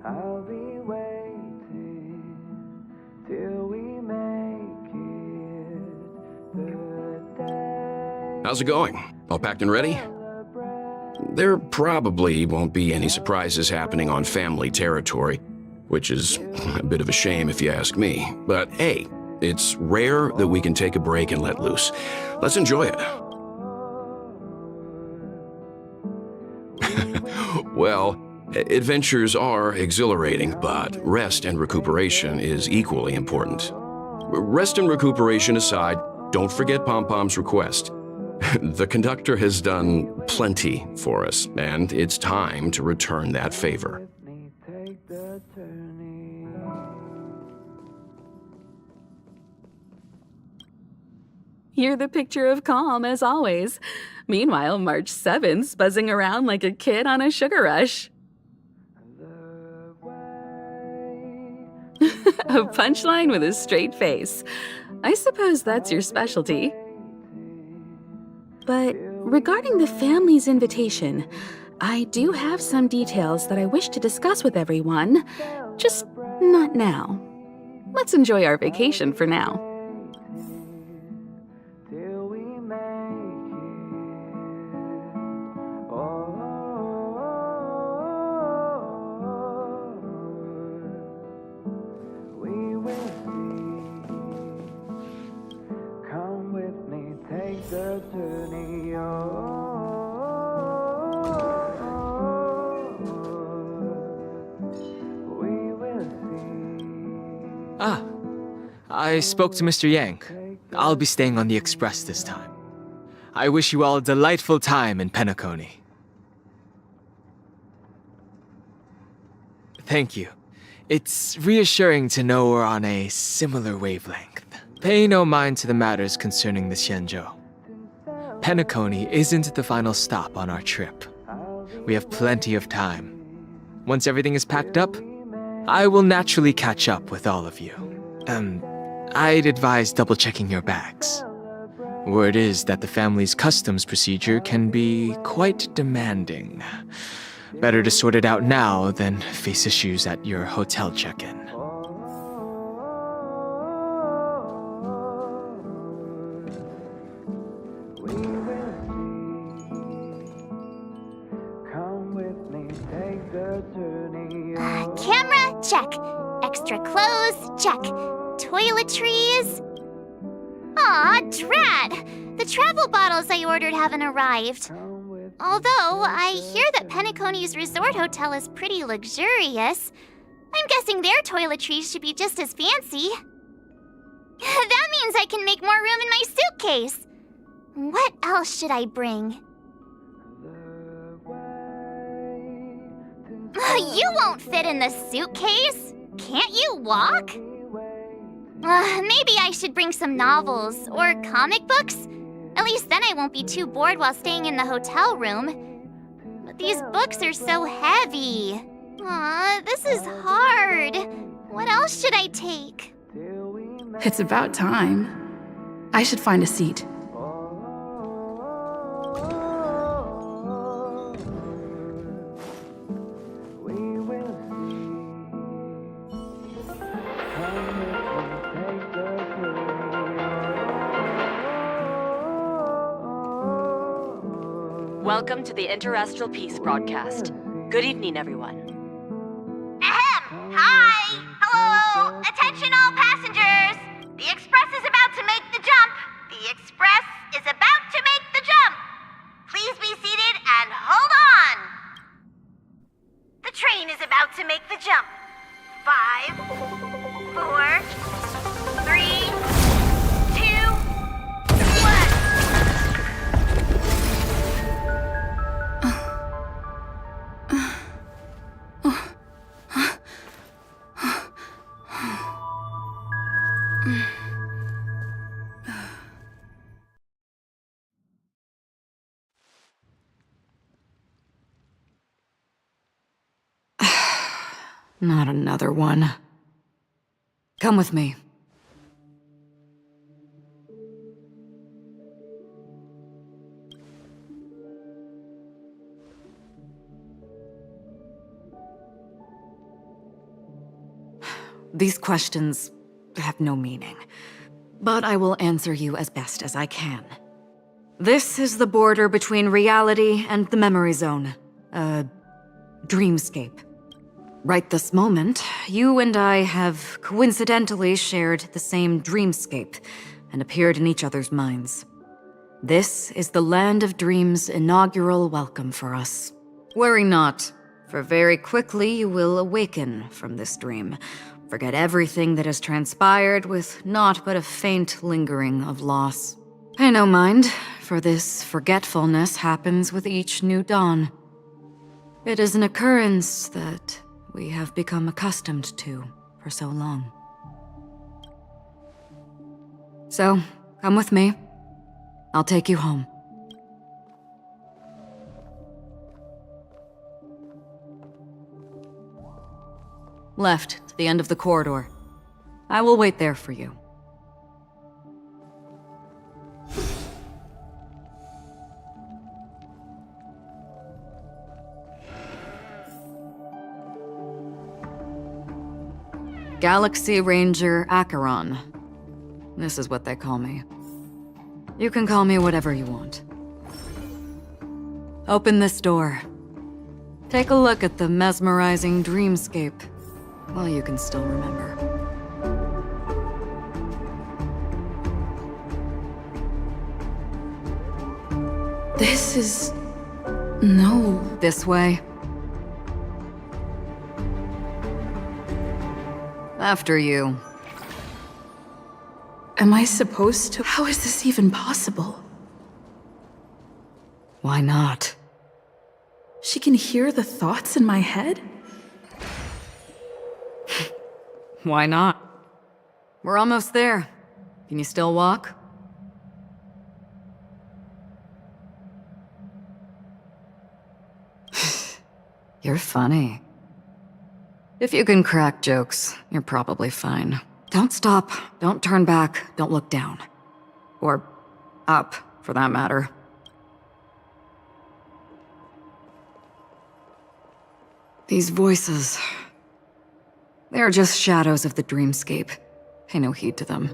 I'll be waiting till we make it the day. How's it going? All packed and ready? There probably won't be any surprises happening on family territory, which is a bit of a shame if you ask me. But hey, it's rare that we can take a break and let loose. Let's enjoy it. Well, adventures are exhilarating, but rest and recuperation is equally important. Rest and recuperation aside, don't forget Pom Pom's request. The conductor has done plenty for us, and it's time to return that favor. Take the journey. You're the picture of calm, as always. Meanwhile, March 7th's buzzing around like a kid on a sugar rush. A punchline with a straight face. I suppose that's your specialty. But regarding the family's invitation, I do have some details that I wish to discuss with everyone. Just not now. Let's enjoy our vacation for now. Till we make it. Oh, we will see. Come with me, take the journey. We will see. Ah, I spoke to Mr. Yang. I'll be staying on the express this time. I wish you all a delightful time in Penacony. Thank you. It's reassuring to know we're on a similar wavelength. Pay no mind to the matters concerning the Xianzhou. Penacony isn't the final stop on our trip. We have plenty of time. Once everything is packed up, I will naturally catch up with all of you. I'd advise double-checking your bags. Word is that the family's customs procedure can be quite demanding. Better to sort it out now than face issues at your hotel check-in. We will see. Come with me, take the journey. Camera, check. Extra clothes, check. Toiletries. Aw, drat! The travel bottles I ordered haven't arrived. Although, I hear that Penacony's resort hotel is pretty luxurious. I'm guessing their toiletries should be just as fancy. That means I can make more room in my suitcase. What else should I bring? You won't fit in the suitcase. Can't you walk? Maybe I should bring some novels or comic books. At least then I won't be too bored while staying in the hotel room. But these books are so heavy. Aw, this is hard. What else should I take? It's about time. I should find a seat. We will see. Come with me, take the journey. Welcome to the Interastral Peace broadcast. Good evening, everyone. Ahem! Hi! Hello! Attention all passengers! The express is about to make the jump! The express is about to make the jump! Please be seated and hold on! The train is about to make the jump. 5, 4, 3, 2, 1. Not another one. Come with me. These questions have no meaning, but I will answer you as best as I can. This is the border between reality and the memory zone, a dreamscape. Right this moment, you and I have coincidentally shared the same dreamscape and appeared in each other's minds. This is the Land of Dreams' inaugural welcome for us. Worry not, for very quickly you will awaken from this dream, forget everything that has transpired with naught but a faint lingering of loss. Pay no mind, for this forgetfulness happens with each new dawn. It is an occurrence that we have become accustomed to for so long. So, come with me. I'll take you home. Left, to the end of the corridor. I will wait there for you. Galaxy Ranger Acheron. This is what they call me. You can call me whatever you want. Open this door. Take a look at the mesmerizing dreamscape while you can still remember. This is... no. This way. After you. Am I supposed to? How is this even possible? Why not? She can hear the thoughts in my head? Why not? We're almost there. Can you still walk? You're funny. If you can crack jokes, you're probably fine. Don't stop, don't turn back, don't look down. Or up, for that matter. These voices... they're just shadows of the dreamscape. Pay no heed to them.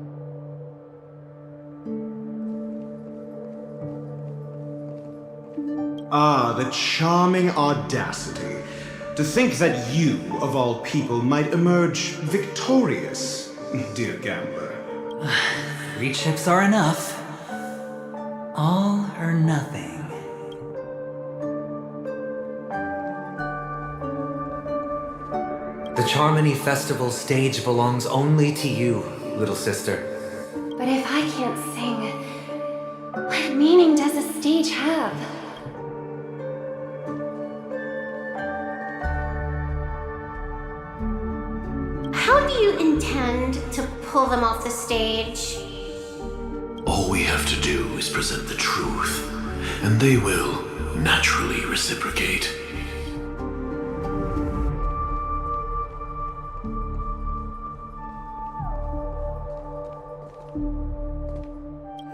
Ah, the charming audacity. To think that you, of all people, might emerge victorious, dear gambler. 3 chips are enough. All or nothing. The Charmony Festival stage belongs only to you, little sister. But if I can't sing, what meaning does a stage have? How do you intend to pull them off the stage? All we have to do is present the truth, and they will naturally reciprocate.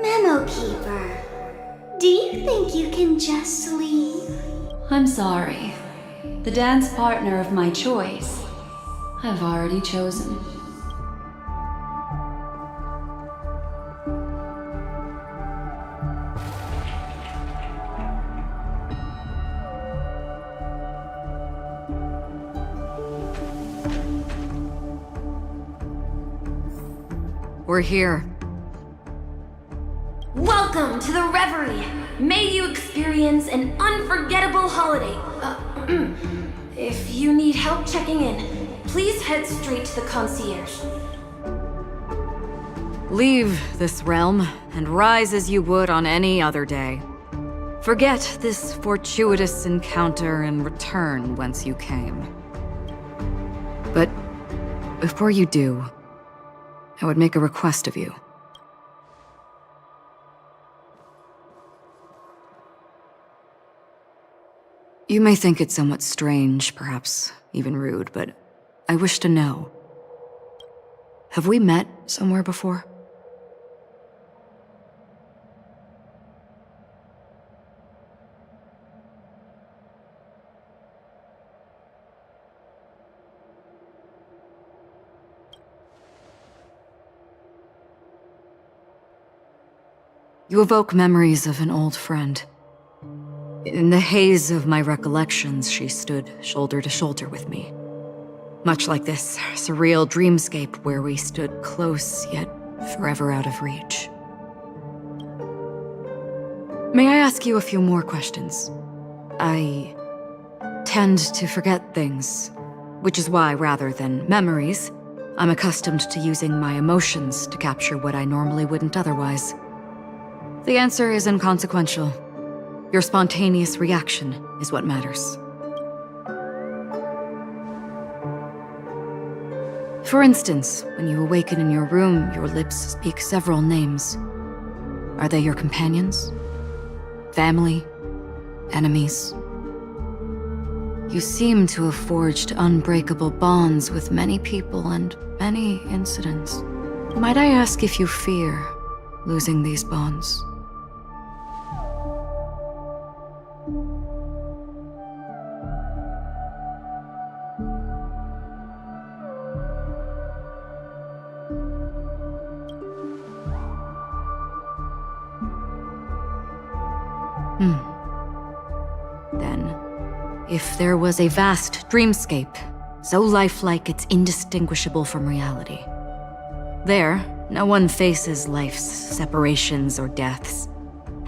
Memo Keeper, do you think you can just leave? I'm sorry. The dance partner of my choice, I've already chosen. We're here. Welcome to the Reverie! May you experience an unforgettable holiday. If you need help checking in, please head straight to the concierge. Leave this realm and rise as you would on any other day. Forget this fortuitous encounter and return whence you came. But before you do, I would make a request of you. You may think it somewhat strange, perhaps even rude, but I wish to know. Have we met somewhere before? You evoke memories of an old friend. In the haze of my recollections, she stood shoulder to shoulder with me. Much like this surreal dreamscape where we stood close, yet forever out of reach. May I ask you a few more questions? I tend to forget things, which is why, rather than memories, I'm accustomed to using my emotions to capture what I normally wouldn't otherwise. The answer is inconsequential. Your spontaneous reaction is what matters. For instance, when you awaken in your room, your lips speak several names. Are they your companions? Family? Enemies? You seem to have forged unbreakable bonds with many people and many incidents. Might I ask if you fear losing these bonds? Then, if there was a vast dreamscape, so lifelike it's indistinguishable from reality, there, no one faces life's separations or deaths.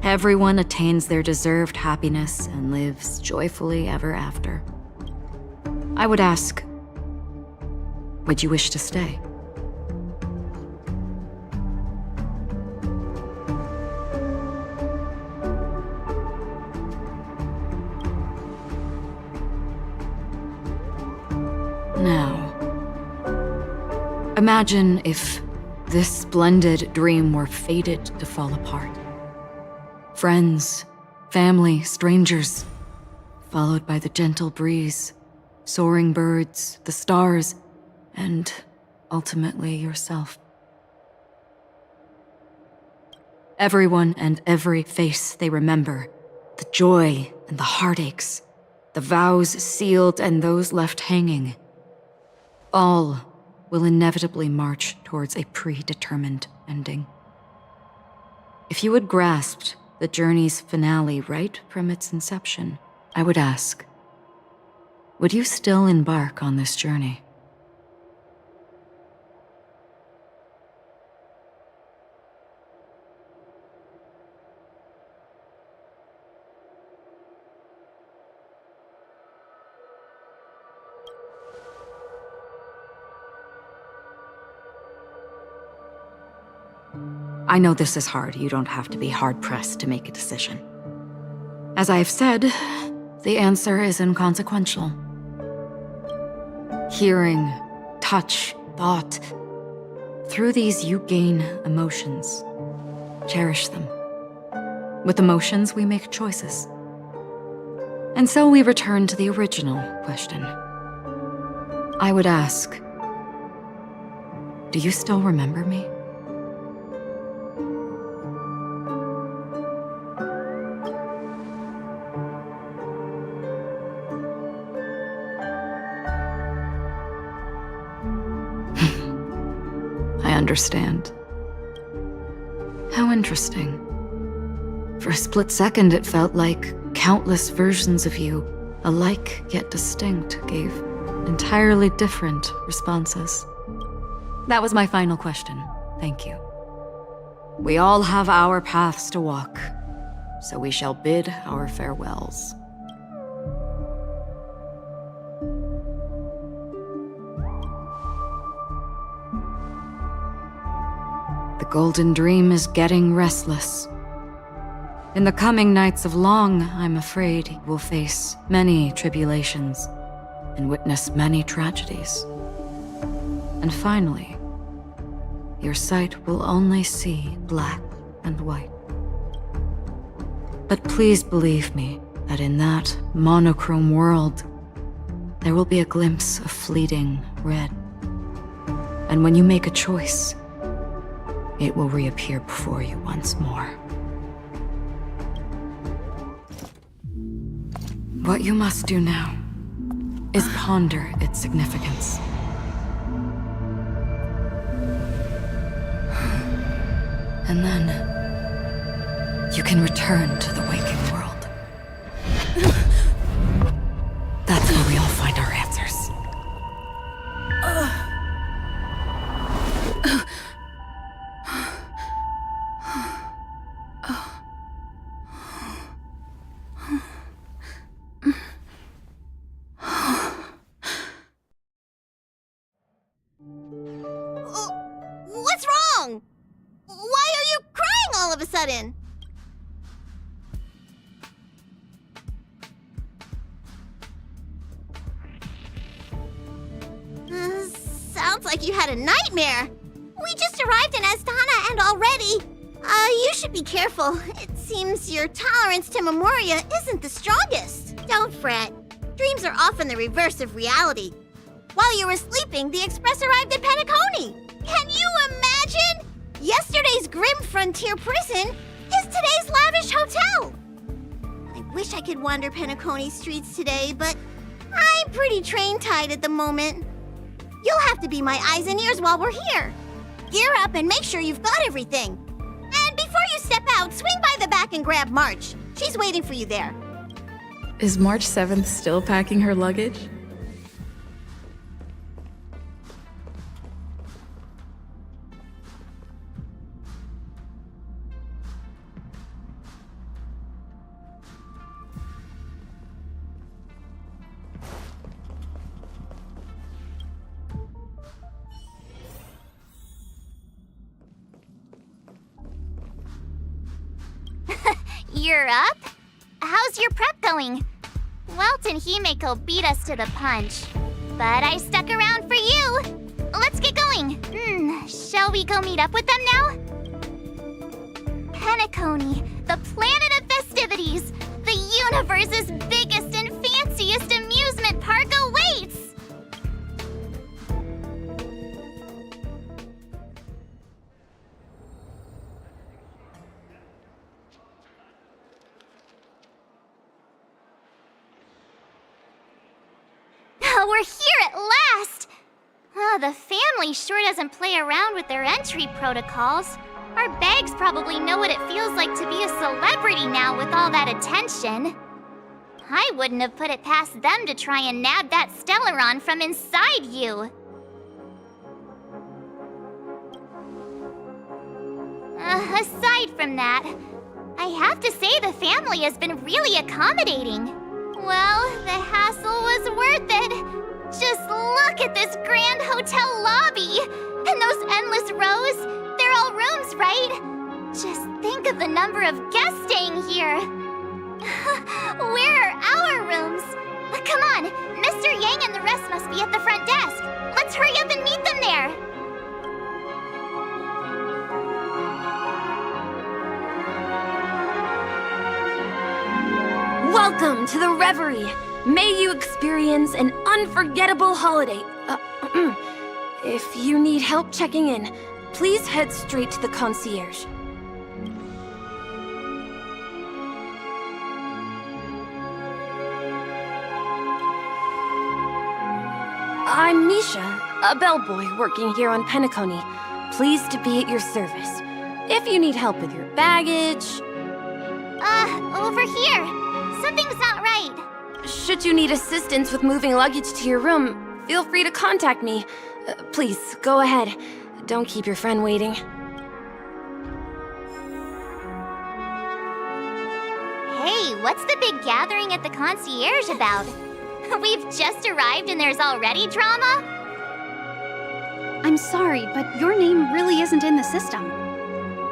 Everyone attains their deserved happiness and lives joyfully ever after. I would ask, would you wish to stay? Now, imagine if this splendid dream were fated to fall apart. Friends, family, strangers, followed by the gentle breeze, soaring birds, the stars, and ultimately yourself. Everyone and every face they remember, the joy and the heartaches, the vows sealed and those left hanging, all will inevitably march towards a predetermined ending. If you had grasped the journey's finale right from its inception, I would ask, would you still embark on this journey? I know this is hard. You don't have to be hard-pressed to make a decision. As I have said, the answer is inconsequential. Hearing, touch, thought. Through these you gain emotions. Cherish them. With emotions, we make choices. And so we return to the original question. I would ask, do you still remember me? I understand. How interesting. For a split second, it felt like countless versions of you, alike yet distinct, gave entirely different responses. That was my final question. Thank you. We all have our paths to walk, so we shall bid our farewells. The Golden Dream is getting restless. In the coming nights of Long, I'm afraid you will face many tribulations and witness many tragedies. And finally, your sight will only see black and white. But please believe me that in that monochrome world, there will be a glimpse of fleeting red. And when you make a choice, it will reappear before you once more. What you must do now is ponder its significance. And then, can return to the waking world. That's where we all find our answers. What's wrong? Why are you crying all of a sudden? Sounds like you had a nightmare. We just arrived in Astana and already... you should be careful. It seems your tolerance to Memoria isn't the strongest. Don't fret. Dreams are often the reverse of reality. While you were sleeping, the Express arrived at Penacony. Can you imagine? Yesterday's grim frontier prison is today's lavish hotel. I wish I could wander Penacony streets today, but I'm pretty train-tied at the moment. You'll have to be my eyes and ears while we're here. Gear up and make sure you've got everything. And before you step out, swing by the back and grab March. She's waiting for you there. Is March 7th still packing her luggage? You're up? How's your prep going? Welt and Himeko beat us to the punch, but I stuck around for you. Let's get going. Shall we go meet up with them now? Penacony, the planet of festivities, the universe's biggest and fanciest amusement park awaits! We're here at last! The family sure doesn't play around with their entry protocols. Our bags probably know what it feels like to be a celebrity now with all that attention. I wouldn't have put it past them to try and nab that Stellaron from inside you. Aside from that, I have to say the family has been really accommodating. Well, the hassle was worth it. Just look at this grand hotel lobby! And those endless rows, they're all rooms, right? Just think of the number of guests staying here. Where are our rooms? Come on, Mr. Yang and the rest must be at the front desk. Let's hurry up and meet them there. Welcome to the Reverie. May you experience an unforgettable holiday. If you need help checking in, please head straight to the concierge. I'm Misha, a bellboy working here on Penacony. Pleased to be at your service. If you need help with your baggage... Over here. Something's not right. Should you need assistance with moving luggage to your room, feel free to contact me. Please, go ahead. Don't keep your friend waiting. Hey, what's the big gathering at the concierge about? We've just arrived and there's already drama? I'm sorry, but your name really isn't in the system.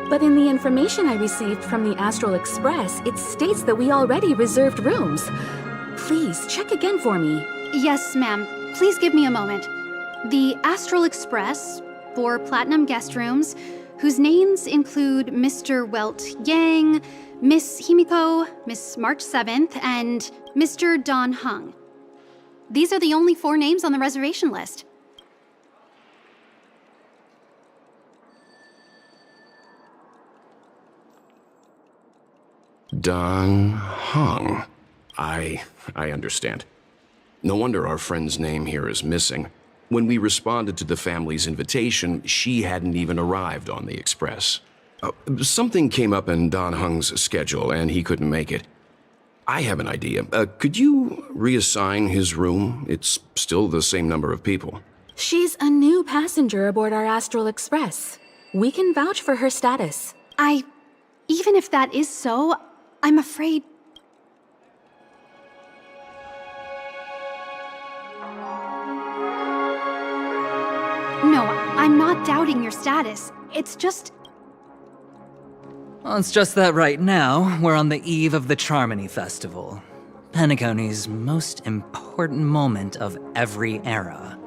But in the information I received from the Astral Express, it states that we already reserved rooms. Please, check again for me. Yes, ma'am. Please give me a moment. The Astral Express, 4 platinum guest rooms, whose names include Mr. Welt Yang, Miss Himiko, Miss March 7th, and Mr. Don Hung. These are the only 4 names on the reservation list. Don Hung. I understand. No wonder our friend's name here is missing. When we responded to the family's invitation, she hadn't even arrived on the Express. Something came up in Don Hung's schedule, and he couldn't make it. I have an idea. Could you reassign his room? It's still the same number of people. She's a new passenger aboard our Astral Express. We can vouch for her status. Even if that is so, I'm afraid... No, I'm not doubting your status. It's just... Well, it's just that right now, we're on the eve of the Charmony Festival. Penacony's most important moment of every era.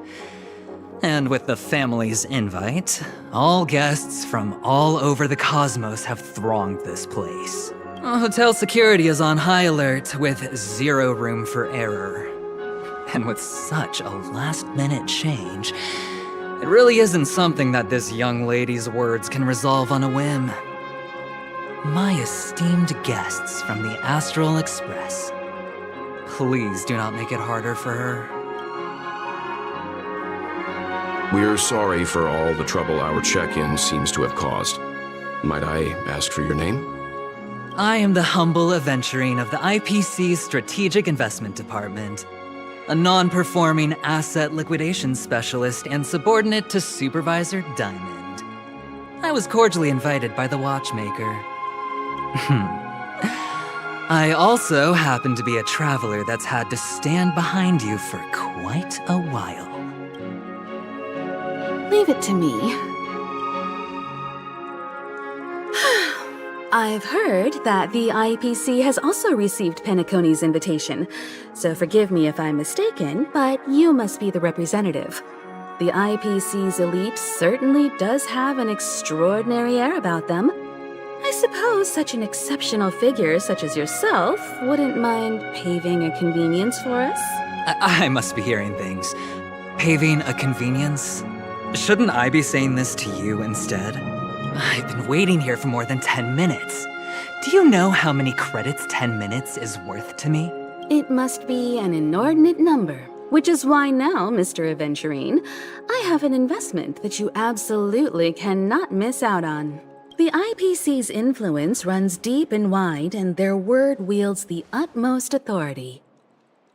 And with the family's invite, all guests from all over the cosmos have thronged this place. Hotel security is on high alert with zero room for error. And with such a last-minute change, it really isn't something that this young lady's words can resolve on a whim. My esteemed guests from the Astral Express, please do not make it harder for her. We're sorry for all the trouble our check-in seems to have caused. Might I ask for your name? I am the humble aventurine of the IPC's Strategic Investment Department, a non-performing asset liquidation specialist and subordinate to Supervisor Diamond. I was cordially invited by the watchmaker. I also happen to be a traveler that's had to stand behind you for quite a while. Leave it to me. I've heard that the IPC has also received Penacony's invitation, so forgive me if I'm mistaken, but you must be the representative. The IPC's elite certainly does have an extraordinary air about them. I suppose such an exceptional figure such as yourself wouldn't mind paving a convenience for us? I must be hearing things. Paving a convenience? Shouldn't I be saying this to you instead? I've been waiting here for more than 10 minutes. Do you know how many credits 10 minutes is worth to me? It must be an inordinate number, which is why now, Mr. Aventurine, I have an investment that you absolutely cannot miss out on. The IPC's influence runs deep and wide, and their word wields the utmost authority.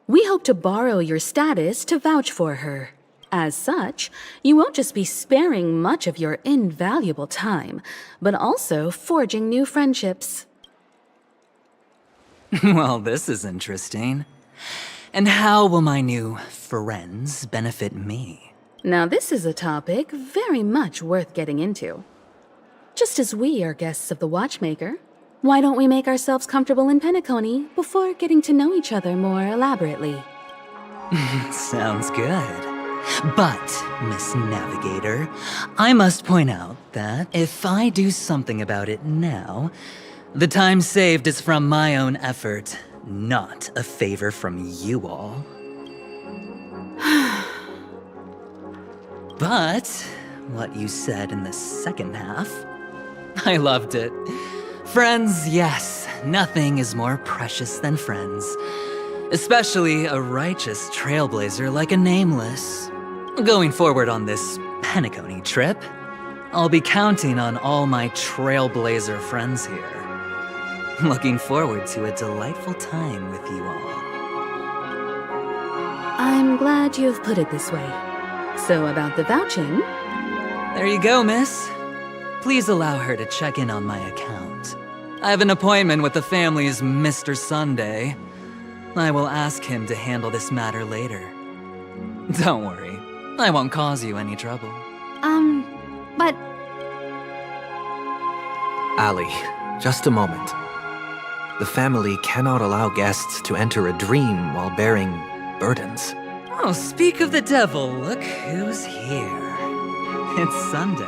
We hope to borrow your status to vouch for her. As such, you won't just be sparing much of your invaluable time, but also forging new friendships. Well, this is interesting. And how will my new friends benefit me? Now, this is a topic very much worth getting into. Just as we are guests of the Watchmaker, why don't we make ourselves comfortable in Penacony before getting to know each other more elaborately? Sounds good. But, Miss Navigator, I must point out that if I do something about it now, the time saved is from my own effort, not a favor from you all. But, what you said in the second half, I loved it. Friends, yes, nothing is more precious than friends. Especially a righteous trailblazer like a Nameless. Going forward on this Penacony trip, I'll be counting on all my trailblazer friends here. Looking forward to a delightful time with you all. I'm glad you've put it this way. So about the vouching... There you go, miss. Please allow her to check in on my account. I have an appointment with the family's Mr. Sunday. I will ask him to handle this matter later. Don't worry. I won't cause you any trouble. But... Ali, just a moment. The family cannot allow guests to enter a dream while bearing burdens. Oh, speak of the devil, look who's here. It's Sunday,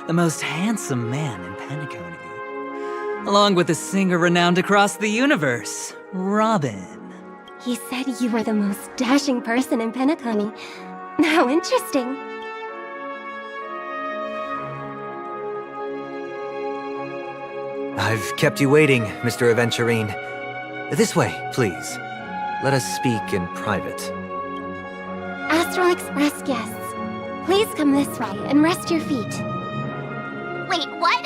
the most handsome man in Penacony. Along with a singer renowned across the universe, Robin. He said you were the most dashing person in Penacony. How interesting. I've kept you waiting, Mr. Aventurine. This way, please. Let us speak in private. Astral Express guests, please come this way and rest your feet. Wait, what?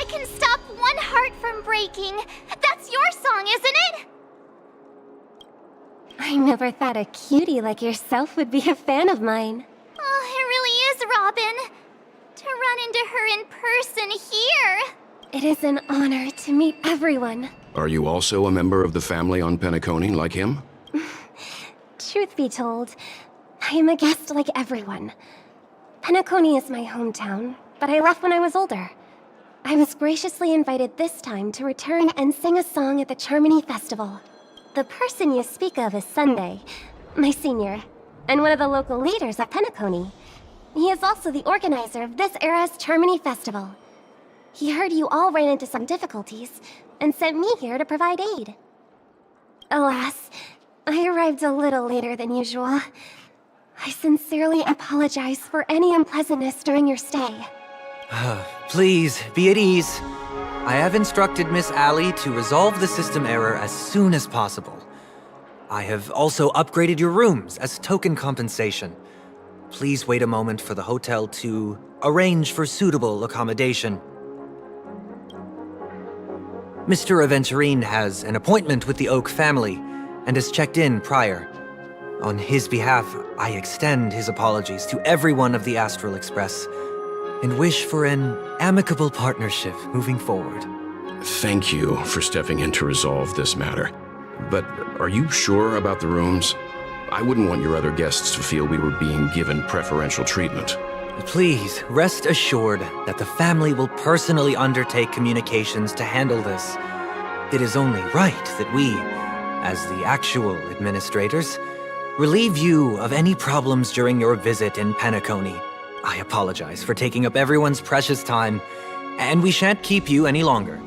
can stop one heart from breaking. That's your song, isn't it? I never thought a cutie like yourself would be a fan of mine. Oh, it really is, Robin. To run into her in person here. It is an honor to meet everyone. Are you also a member of the family on Penacony, like him? Truth be told, I am a guest like everyone. Penacony is my hometown, but I left when I was older. I was graciously invited this time to return and sing a song at the Charmony Festival. The person you speak of is Sunday, my senior, and one of the local leaders of Penacony. He is also the organizer of this era's Charmony Festival. He heard you all ran into some difficulties, and sent me here to provide aid. Alas, I arrived a little later than usual. I sincerely apologize for any unpleasantness during your stay. Please, be at ease. I have instructed Miss Allie to resolve the system error as soon as possible. I have also upgraded your rooms as token compensation. Please wait a moment for the hotel to arrange for suitable accommodation. Mr. Aventurine has an appointment with the Oak family and has checked in prior. On his behalf, I extend his apologies to everyone of the Astral Express and wish for an amicable partnership moving forward. Thank you for stepping in to resolve this matter. But are you sure about the rooms? I wouldn't want your other guests to feel we were being given preferential treatment. Please, rest assured that the family will personally undertake communications to handle this. It is only right that we, as the actual administrators, relieve you of any problems during your visit in Penacony. I apologize for taking up everyone's precious time, and we shan't keep you any longer.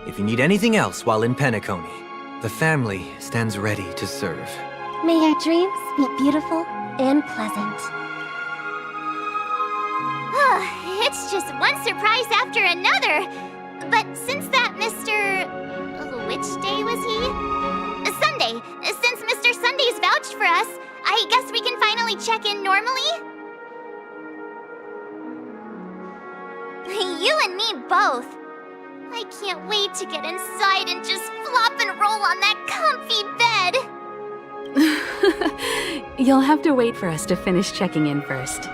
If you need anything else while in Penacony, the family stands ready to serve. May your dreams be beautiful and pleasant. It's just one surprise after another. But since that Mr... which day was he? Sunday. Since Mr. Sunday's vouched for us, I guess we can finally check in normally? You and me both. I can't wait to get inside and just flop and roll on that comfy bed. You'll have to wait for us to finish checking in first.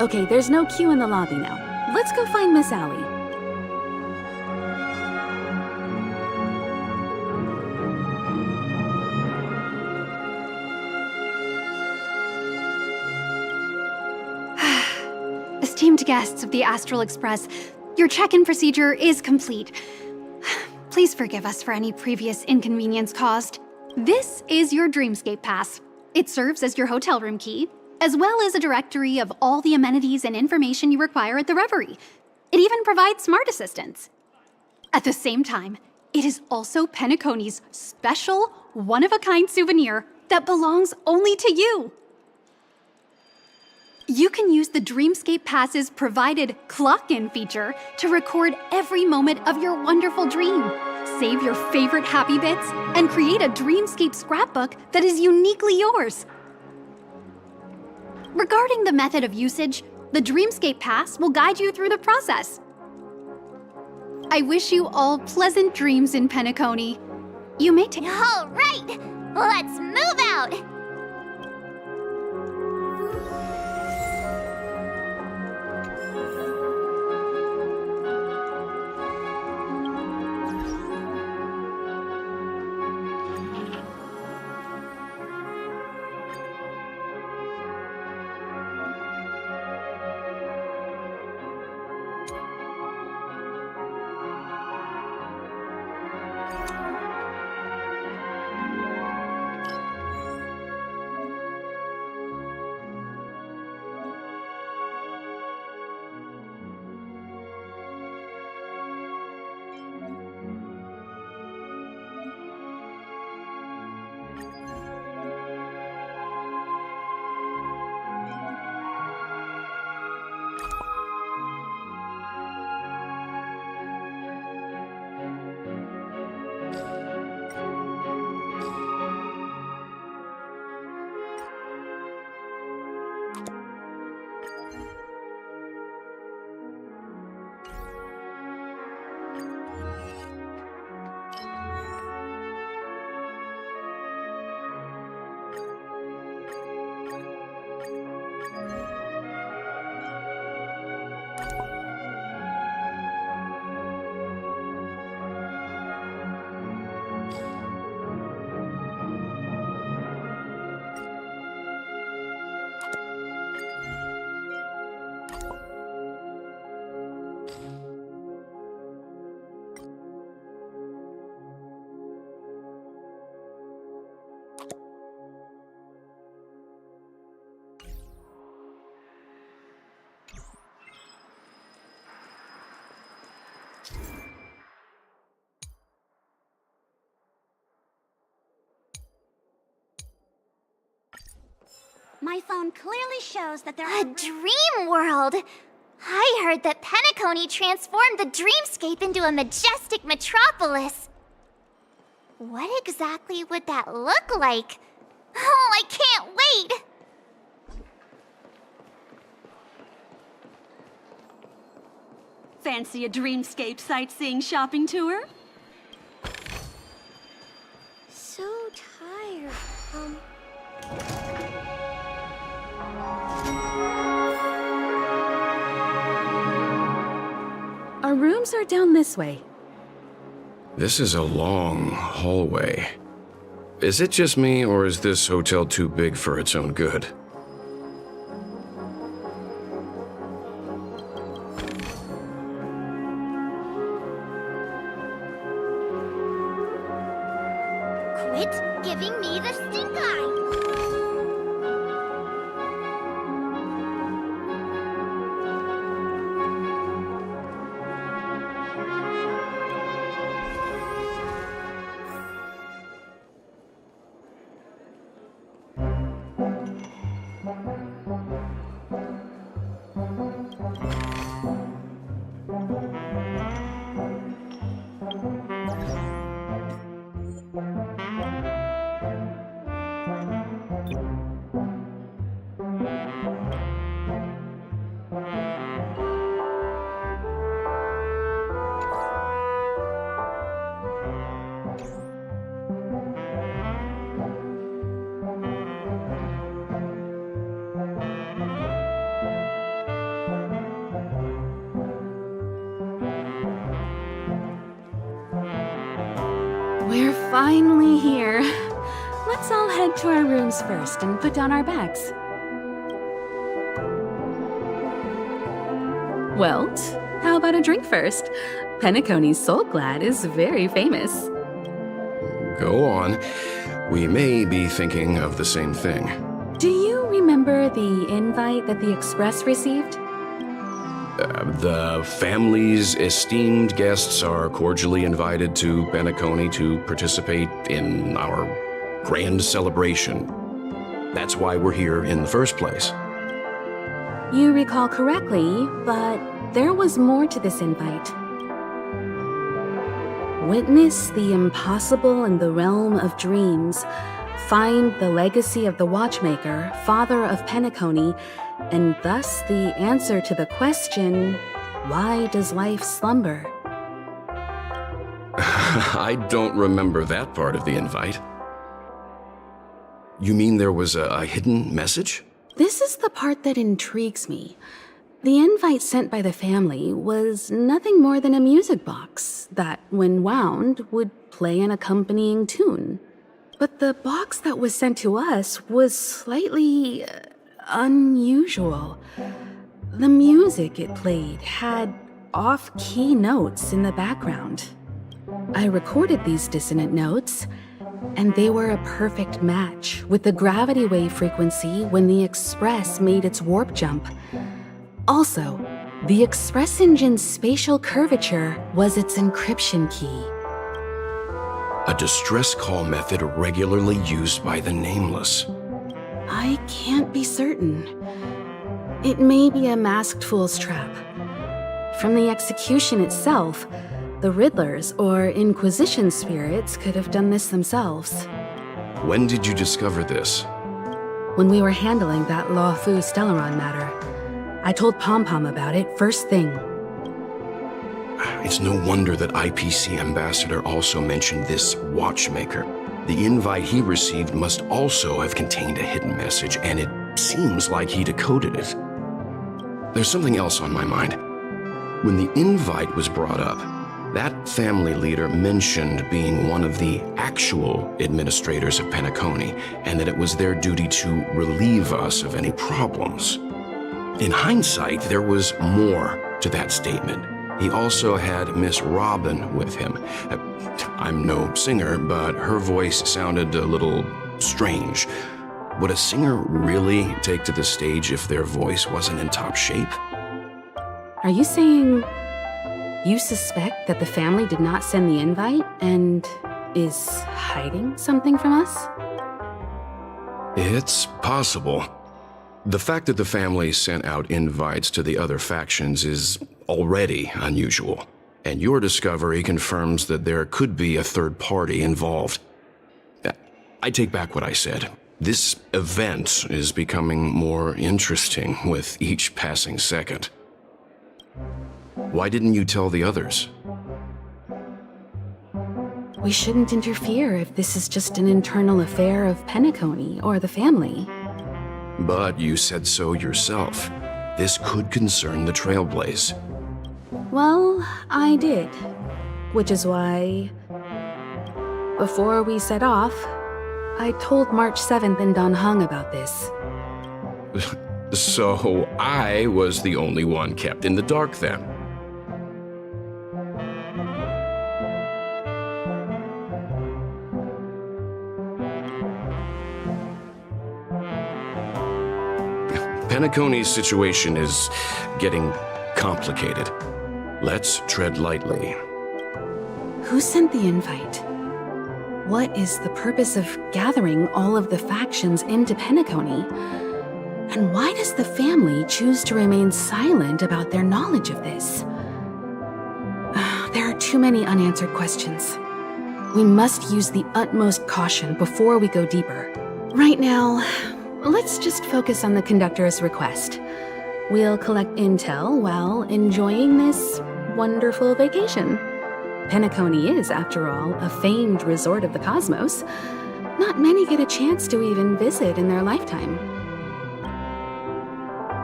Okay, there's no queue in the lobby now. Let's go find Miss Allie. Esteemed guests of the Astral Express, your check-in procedure is complete. Please forgive us for any previous inconvenience caused. This is your Dreamscape Pass. It serves as your hotel room key, as well as a directory of all the amenities and information you require at the Reverie. It even provides smart assistants. At the same time, it is also Penacony's special, one-of-a-kind souvenir that belongs only to you. You can use the Dreamscape Pass's provided clock-in feature to record every moment of your wonderful dream, save your favorite happy bits, and create a Dreamscape scrapbook that is uniquely yours. Regarding the method of usage, the Dreamscape Pass will guide you through the process. I wish you all pleasant dreams in Penacony. You may take— All right, let's move out. My phone clearly shows that there A dream world! I heard that Penacony transformed the dreamscape into a majestic metropolis. What exactly would that look like? Oh, I can't wait! Fancy a dreamscape sightseeing shopping tour? So tired. Our rooms are down this way. This is a long hallway. Is it just me, or is this hotel too big for its own good? Quit giving me the stink eye! We're finally here. Let's all head to our rooms first and put down our bags. Welt, how about a drink first? Penacony's Soul Glad is very famous. Go on. We may be thinking of the same thing. Do you remember the invite that the Express received? The family's esteemed guests are cordially invited to Penacony to participate in our grand celebration. That's why we're here in the first place. You recall correctly, but there was more to this invite. Witness the impossible in the realm of dreams. Find the legacy of the Watchmaker, father of Penacony, and thus the answer to the question, why does life slumber? I don't remember that part of the invite. You mean there was a hidden message? This is the part that intrigues me. The invite sent by the family was nothing more than a music box that, when wound, would play an accompanying tune. But the box that was sent to us was slightly unusual. The music it played had off-key notes in the background. I recorded these dissonant notes, and they were a perfect match with the gravity wave frequency when the Express made its warp jump. Also, the Express engine's spatial curvature was its encryption key. A distress call method regularly used by the Nameless. I can't be certain. It may be a masked fool's trap. From the execution itself, the Riddlers or Inquisition spirits could have done this themselves. When did you discover this? When we were handling that Law Fu Stellaron matter. I told Pom Pom about it first thing. It's no wonder that IPC Ambassador also mentioned this Watchmaker. The invite he received must also have contained a hidden message, and it seems like he decoded it. There's something else on my mind. When the invite was brought up, that family leader mentioned being one of the actual administrators of Penacony, and that it was their duty to relieve us of any problems. In hindsight, there was more to that statement. He also had Miss Robin with him. I'm no singer, but her voice sounded a little strange. Would a singer really take to the stage if their voice wasn't in top shape? Are you saying you suspect that the family did not send the invite and is hiding something from us? It's possible. The fact that the family sent out invites to the other factions is already unusual, and your discovery confirms that there could be a third party involved. I take back what I said. This event is becoming more interesting with each passing second. Why didn't you tell the others? We shouldn't interfere if this is just an internal affair of Penacony or the family. But you said so yourself. This could concern the Trailblaze. Well, I did. Which is why, before we set off, I told March 7th and Don Hung about this. So I was the only one kept in the dark then. Penacony's situation is getting complicated. Let's tread lightly. Who sent the invite? What is the purpose of gathering all of the factions into Penacony? And why does the family choose to remain silent about their knowledge of this? There are too many unanswered questions. We must use the utmost caution before we go deeper. Right now, let's just focus on the conductor's request. We'll collect intel while enjoying this wonderful vacation. Penacony is, after all, a famed resort of the cosmos. Not many get a chance to even visit in their lifetime.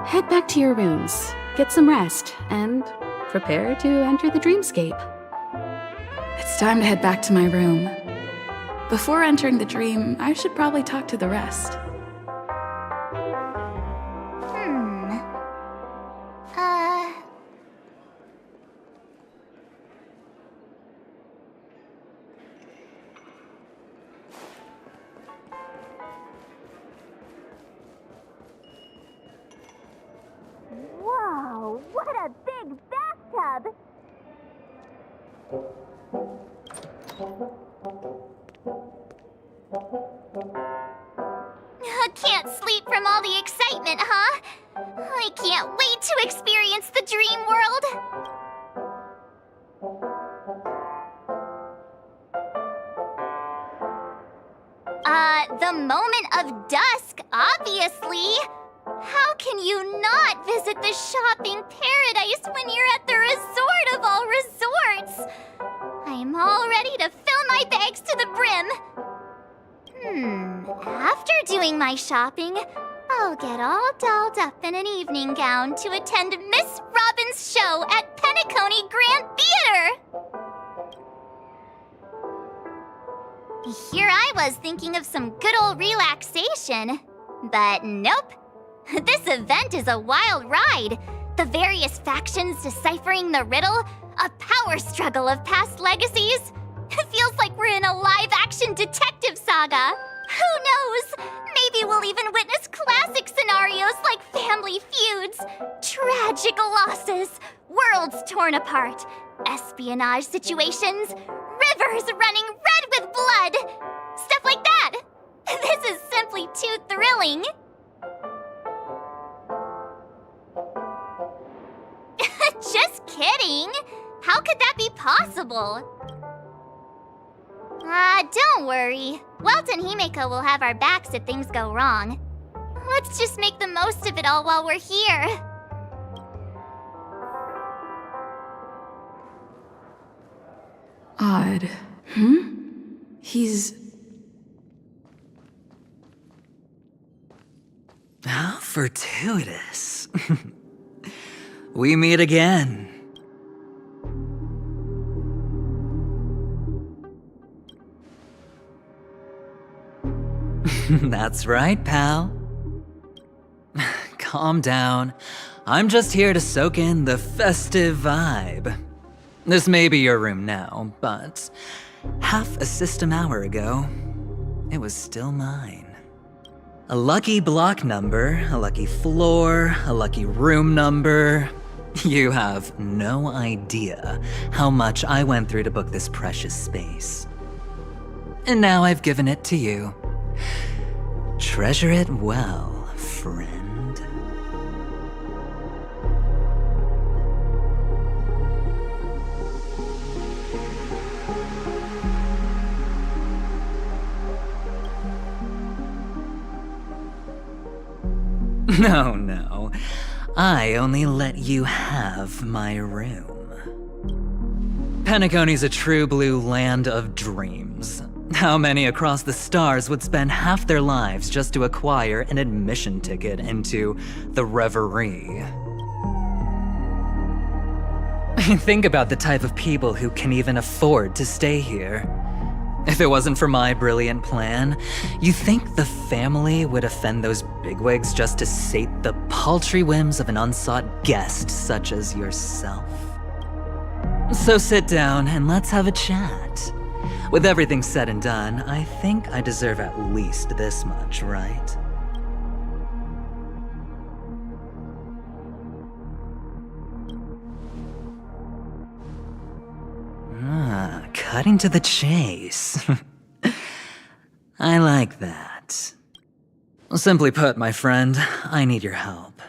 Head back to your rooms, get some rest, and prepare to enter the dreamscape. It's time to head back to my room. Before entering the dream, I should probably talk to the rest. Whoa, what a big bathtub! Can't sleep from all the excitement, huh? I can't wait to experience the dream world! The moment of dusk, obviously! How can you not visit the shopping paradise when you're at the resort of all resorts? I'm all ready to fill my bags to the brim. After doing my shopping, I'll get all dolled up in an evening gown to attend Miss Robin's show at Penacony Grand Theater. Here I was thinking of some good old relaxation, but nope. This event is a wild ride. The various factions deciphering the riddle, a power struggle of past legacies. It feels like we're in a live-action detective saga. Who knows? Maybe we'll even witness classic scenarios like family feuds, tragic losses, worlds torn apart, espionage situations, rivers running red with blood. Stuff like that. This is simply too thrilling. Just kidding! How could that be possible? Don't worry. Welt and Himeko will have our backs if things go wrong. Let's just make the most of it all while we're here. Odd. He's... How fortuitous. We meet again. That's right, pal. Calm down. I'm just here to soak in the festive vibe. This may be your room now, but half a system hour ago, it was still mine. A lucky block number, a lucky floor, a lucky room number. You have no idea how much I went through to book this precious space. And now I've given it to you. Treasure it well, friend. No. I only let you have my room. Penacony's a true blue land of dreams. How many across the stars would spend half their lives just to acquire an admission ticket into the Reverie? Think about the type of people who can even afford to stay here. If it wasn't for my brilliant plan, you think the family would offend those bigwigs just to sate the paltry whims of an unsought guest such as yourself? So sit down and let's have a chat. With everything said and done, I think I deserve at least this much, right? Cutting to the chase. I like that. Simply put, my friend, I need your help.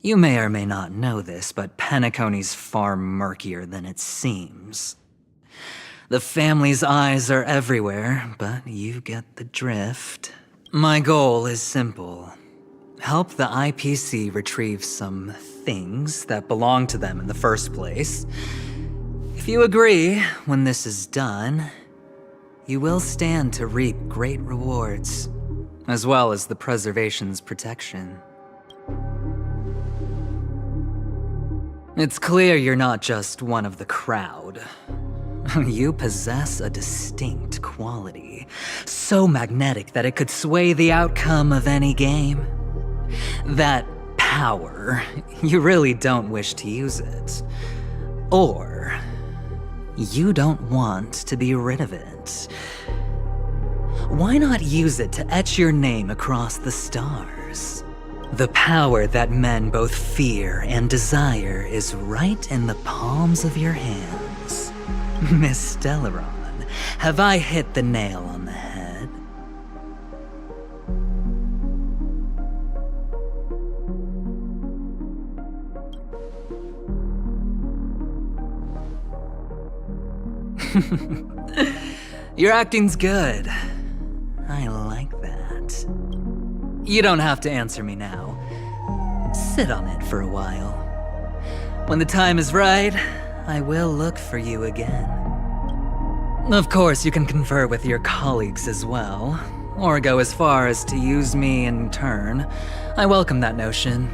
You may or may not know this, but Penacony's far murkier than it seems. The family's eyes are everywhere, but you get the drift. My goal is simple. Help the IPC retrieve some things that belong to them in the first place. If you agree, when this is done, you will stand to reap great rewards, as well as the preservation's protection. It's clear you're not just one of the crowd. You possess a distinct quality, so magnetic that it could sway the outcome of any game. That power, you really don't wish to use it. Or you don't want to be rid of it. Why not use it to etch your name across the stars? The power that men both fear and desire is right in the palms of your hands. Miss Stellaron, have I hit the nail on the head? Your acting's good. I like that. You don't have to answer me now. Sit on it for a while. When the time is right, I will look for you again. Of course, you can confer with your colleagues as well, or go as far as to use me in turn. I welcome that notion,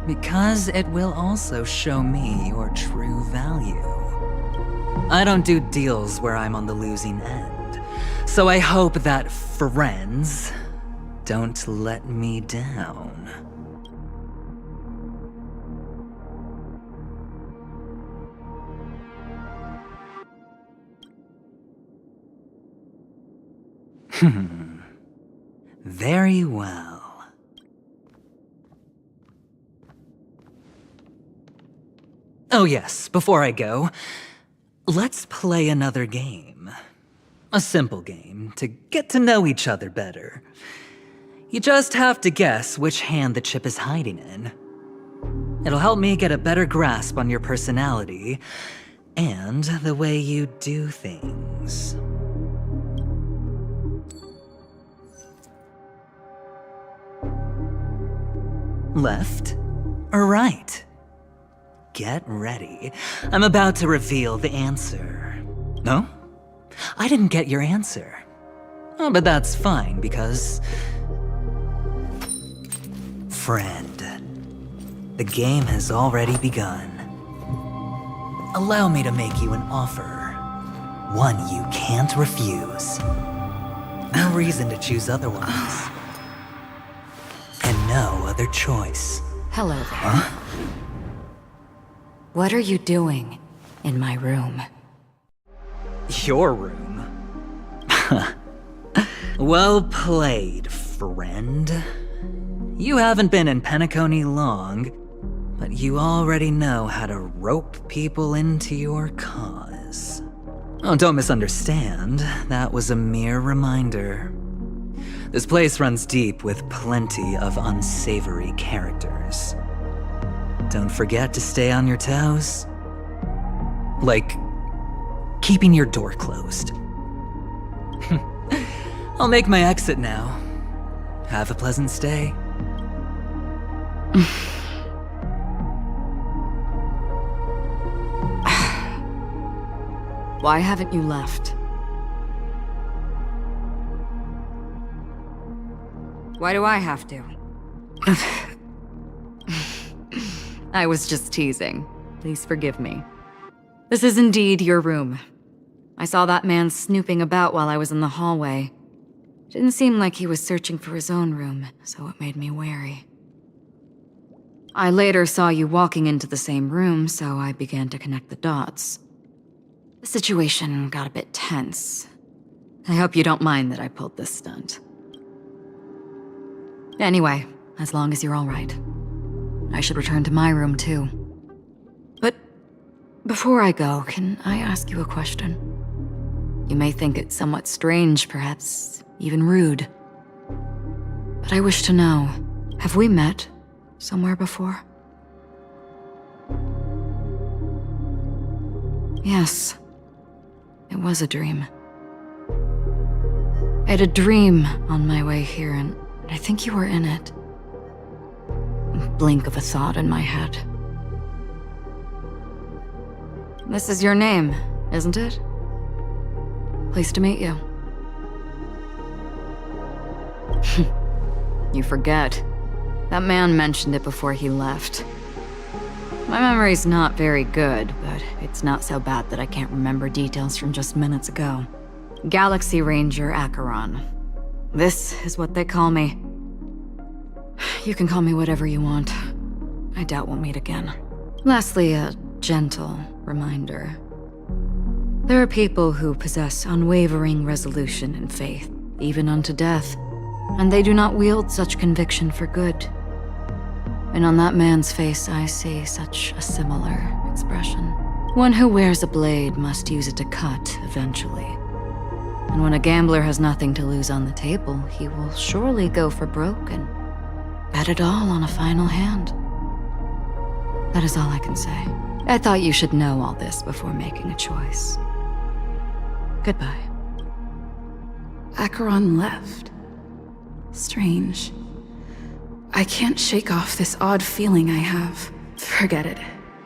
because it will also show me your true value. I don't do deals where I'm on the losing end, so I hope that friends don't let me down. Very well. Oh yes, before I go, let's play another game. A simple game to get to know each other better. You just have to guess which hand the chip is hiding in. It'll help me get a better grasp on your personality and the way you do things. Left or right? Get ready. I'm about to reveal the answer. No? I didn't get your answer. Oh, but that's fine because... Friend, the game has already begun. Allow me to make you an offer. One you can't refuse. No reason to choose otherwise. And no other choice. Hello there. Huh? What are you doing in my room? Your room? Well played, friend. You haven't been in Penacony long, but you already know how to rope people into your cause. Oh, don't misunderstand. That was a mere reminder. This place runs deep with plenty of unsavory characters. Don't forget to stay on your toes. Like, keeping your door closed. I'll make my exit now. Have a pleasant stay. Why haven't you left? Why do I have to? I was just teasing. Please forgive me. This is indeed your room. I saw that man snooping about while I was in the hallway. Didn't seem like he was searching for his own room, so it made me wary. I later saw you walking into the same room, so I began to connect the dots. The situation got a bit tense. I hope you don't mind that I pulled this stunt. Anyway, as long as you're all right. I should return to my room too. But before I go, can I ask you a question? You may think it somewhat strange, perhaps even rude. But I wish to know, have we met somewhere before? Yes. It was a dream. I had a dream on my way here, and I think you were in it. A blink of a thought in my head. This is your name, isn't it? Pleased to meet you. You forget. That man mentioned it before he left. My memory's not very good, but it's not so bad that I can't remember details from just minutes ago. Galaxy Ranger Acheron. This is what they call me. You can call me whatever you want. I doubt we'll meet again. Lastly, a gentle reminder. There are people who possess unwavering resolution and faith, even unto death, and they do not wield such conviction for good. And on that man's face, I see such a similar expression. One who wears a blade must use it to cut eventually. And when a gambler has nothing to lose on the table, he will surely go for broke and bet it all on a final hand. That is all I can say. I thought you should know all this before making a choice. Goodbye. Acheron left. Strange. I can't shake off this odd feeling I have. Forget it.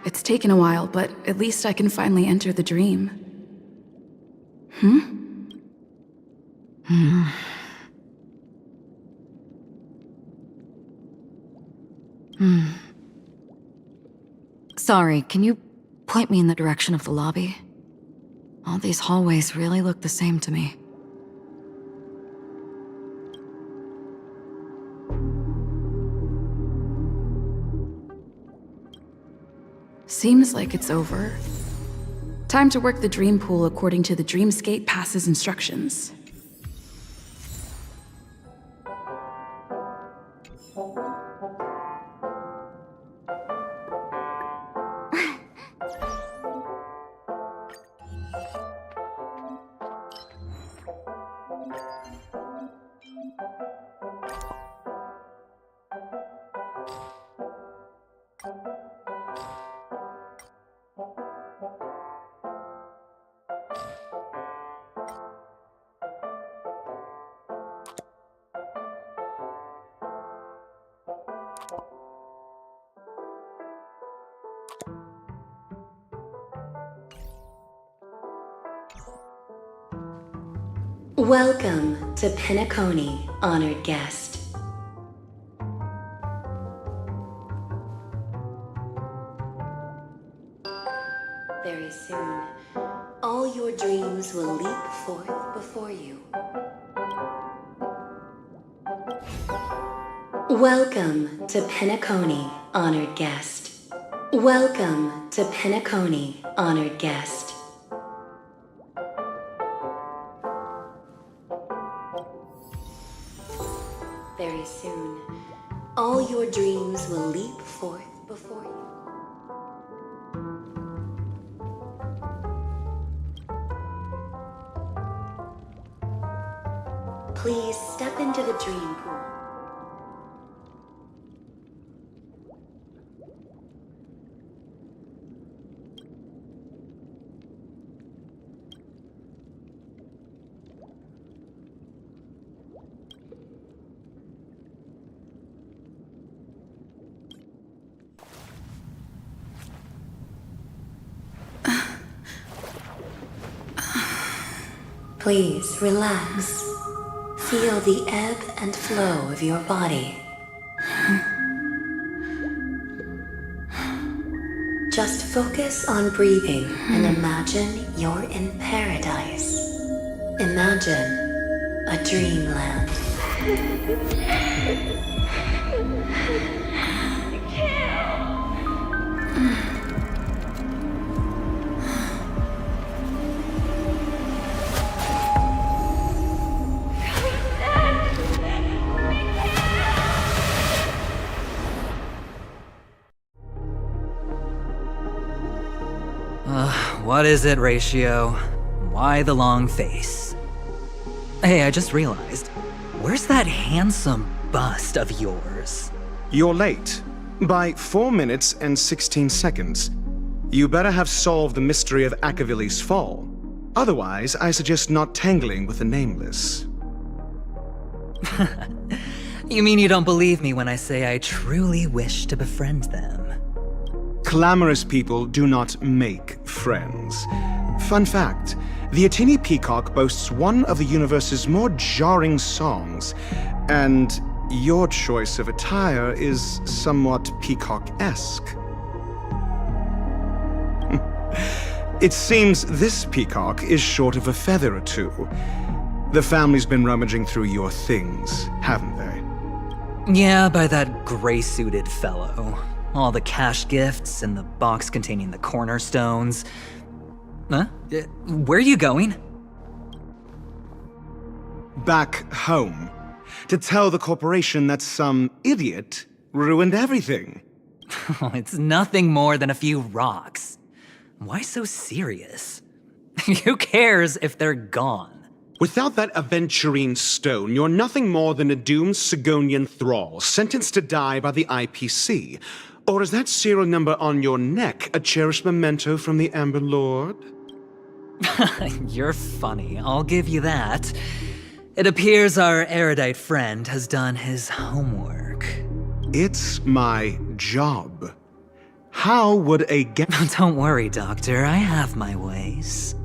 It's taken a while, but at least I can finally enter the dream. Sorry, can you point me in the direction of the lobby? All these hallways really look the same to me. Seems like it's over. Time to work the dream pool according to the Dreamscape Pass's instructions. Welcome to Penacony, honored guest. Very soon, all your dreams will leap forth before you. Welcome to Penacony, honored guest. Welcome to Penacony, honored guest. Very soon, all your dreams will leap forth before you. Please step into the dream pool. Please relax. Feel the ebb and flow of your body. Just focus on breathing and imagine you're in paradise. Imagine a dreamland. What is it, Ratio? Why the long face? Hey, I just realized, where's that handsome bust of yours? You're late. By 4 minutes and 16 seconds. You better have solved the mystery of Akavili's fall. Otherwise, I suggest not tangling with the Nameless. You mean you don't believe me when I say I truly wish to befriend them? Clamorous people do not make friends. Fun fact, the Atini Peacock boasts one of the universe's more jarring songs, and your choice of attire is somewhat peacock-esque. It seems this peacock is short of a feather or two. The family's been rummaging through your things, haven't they? Yeah, by that gray-suited fellow. All the cash gifts and the box containing the cornerstones. Huh? Where are you going? Back home. To tell the corporation that some idiot ruined everything. Oh, it's nothing more than a few rocks. Why so serious? Who cares if they're gone? Without that aventurine stone, you're nothing more than a doomed Sigonian thrall, sentenced to die by the IPC. Or is that serial number on your neck a cherished memento from the Amber Lord? You're funny, I'll give you that. It appears our erudite friend has done his homework. It's my job. How would a Don't worry, Doctor, I have my ways.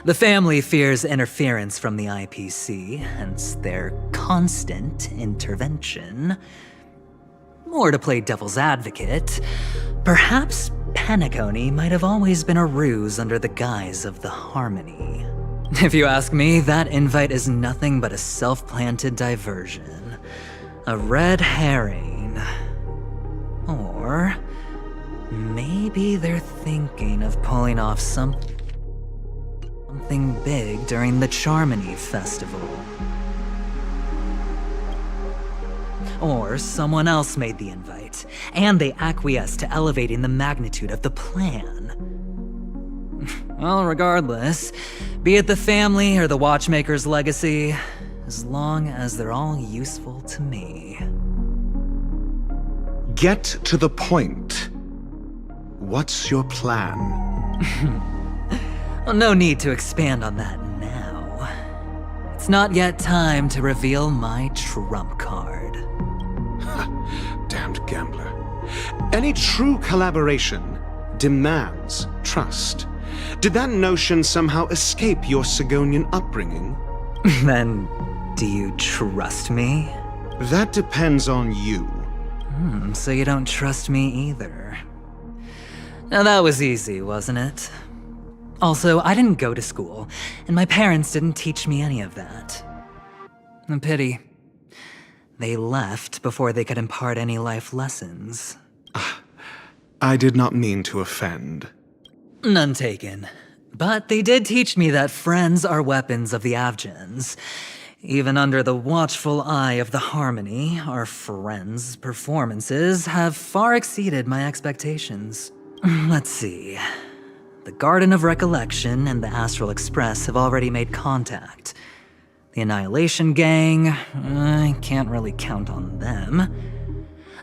The family fears interference from the IPC, hence their constant intervention. Or to play devil's advocate, perhaps Penacony might have always been a ruse under the guise of the Harmony. If you ask me, that invite is nothing but a self-planted diversion. A red herring. Or maybe they're thinking of pulling off something big during the Charmony Festival. Or someone else made the invite, and they acquiesced to elevating the magnitude of the plan. Well, regardless, be it the family or the Watchmaker's legacy, as long as they're all useful to me. Get to the point. What's your plan? Well, no need to expand on that now. It's not yet time to reveal my trump card. Damned gambler. Any true collaboration demands trust. Did that notion somehow escape your Sigonian upbringing? Then, do you trust me? That depends on you. So you don't trust me either. Now that was easy, wasn't it? Also, I didn't go to school, and my parents didn't teach me any of that. A pity. They left before they could impart any life lessons. I did not mean to offend. None taken. But they did teach me that friends are weapons of the Avgens. Even under the watchful eye of the Harmony, our friends' performances have far exceeded my expectations. Let's see. The Garden of Recollection and the Astral Express have already made contact. The Annihilation Gang, I can't really count on them.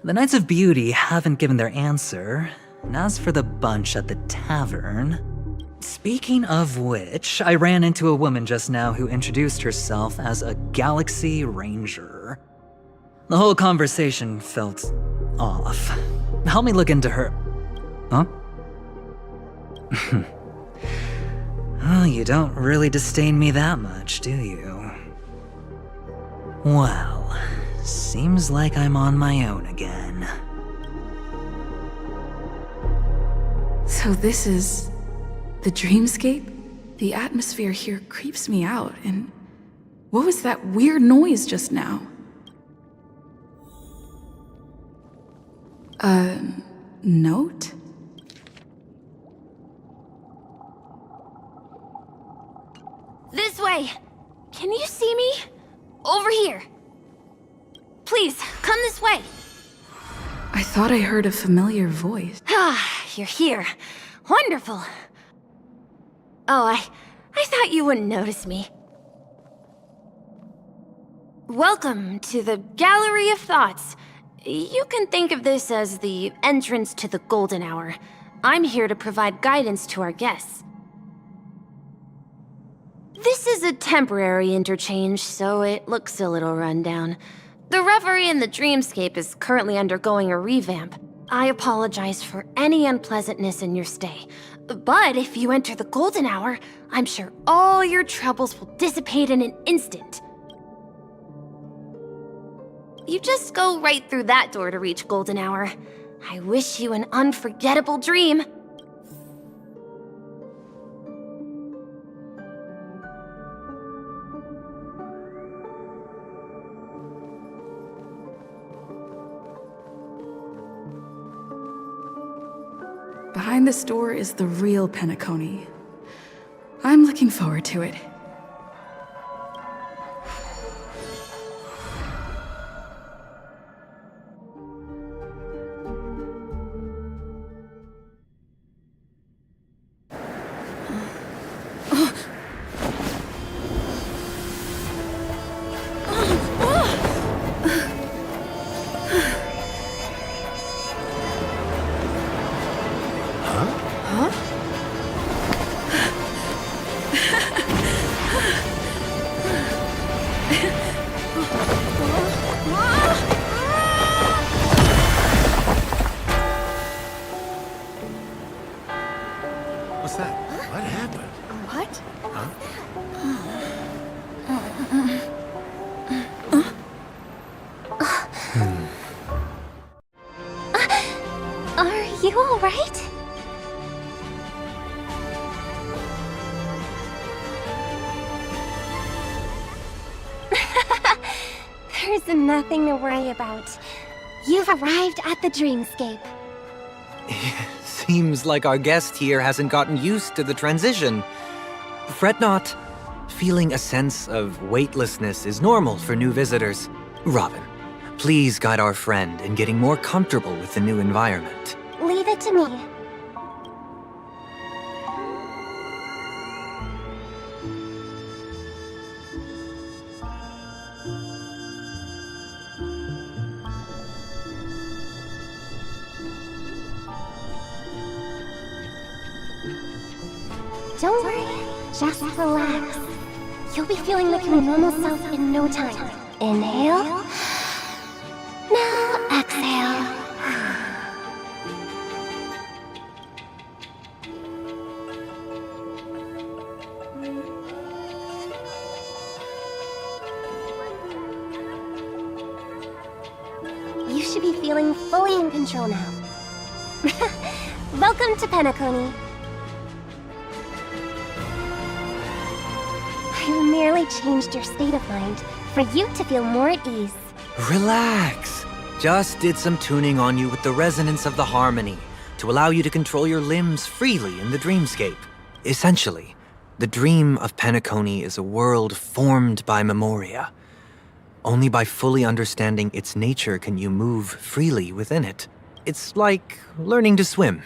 The Knights of Beauty haven't given their answer. And as for the bunch at the tavern... Speaking of which, I ran into a woman just now who introduced herself as a Galaxy Ranger. The whole conversation felt off. Help me look into her... Huh? you don't really disdain me that much, do you? Well, seems like I'm on my own again. So this is the dreamscape? The atmosphere here creeps me out, and what was that weird noise just now? A note? This way! Can you see me? Over here! Please, come this way! I thought I heard a familiar voice. Ah, you're here. Wonderful. Oh, I thought you wouldn't notice me. Welcome to the Gallery of Thoughts. You can think of this as the entrance to the Golden Hour. I'm here to provide guidance to our guests. This is a temporary interchange, so it looks a little rundown. The Reverie in the Dreamscape is currently undergoing a revamp. I apologize for any unpleasantness in your stay. But if you enter the Golden Hour, I'm sure all your troubles will dissipate in an instant. You just go right through that door to reach Golden Hour. I wish you an unforgettable dream. Behind this door is the real Penacony. I'm looking forward to it. What's that? What happened? What? Huh? Are you all right? There's nothing to worry about. You've arrived at the Dreamscape. Seems like our guest here hasn't gotten used to the transition. Fret not. Feeling a sense of weightlessness is normal for new visitors. Robin, please guide our friend in getting more comfortable with the new environment. Leave it to me. Don't worry, just relax. You'll be feeling like your normal self in no time. Inhale. Now exhale. You should be feeling fully in control now. Welcome to Penacony. I merely changed your state of mind for you to feel more at ease. Relax. Just did some tuning on you with the resonance of the harmony to allow you to control your limbs freely in the dreamscape. Essentially, the dream of Penacony is a world formed by memoria. Only by fully understanding its nature can you move freely within it. It's like learning to swim.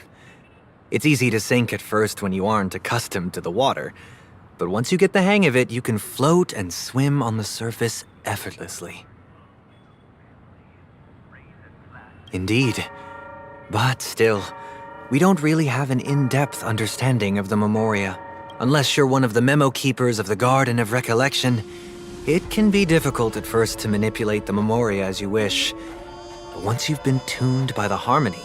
It's easy to sink at first when you aren't accustomed to the water, but once you get the hang of it, you can float and swim on the surface effortlessly. Indeed. But still, we don't really have an in-depth understanding of the memoria. Unless you're one of the memo keepers of the Garden of Recollection, it can be difficult at first to manipulate the memoria as you wish. But once you've been tuned by the harmony,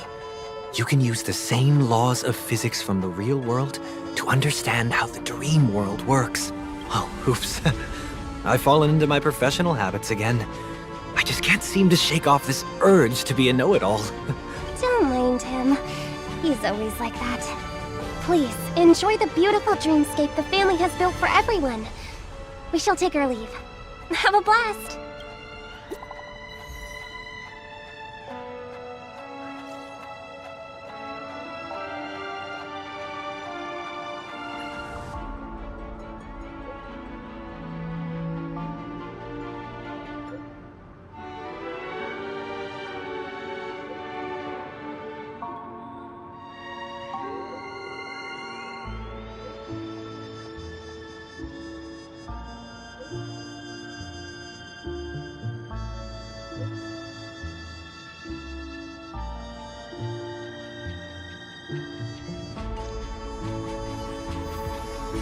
you can use the same laws of physics from the real world to understand how the dream world works. Oh, oops. I've fallen into my professional habits again. I just can't seem to shake off this urge to be a know-it-all. Don't mind him. He's always like that. Please, enjoy the beautiful dreamscape the family has built for everyone. We shall take our leave. Have a blast!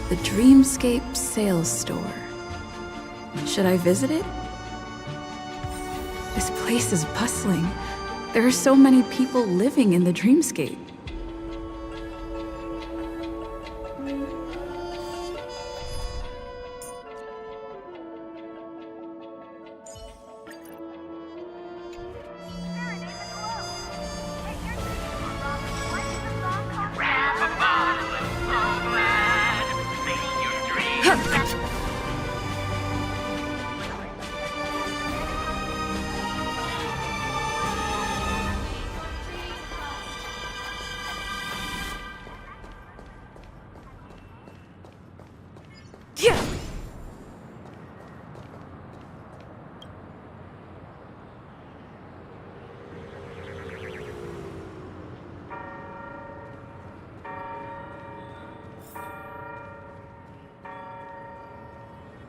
The Dreamscape Sales Store. Should I visit it? This place is bustling. There are so many people living in the Dreamscape.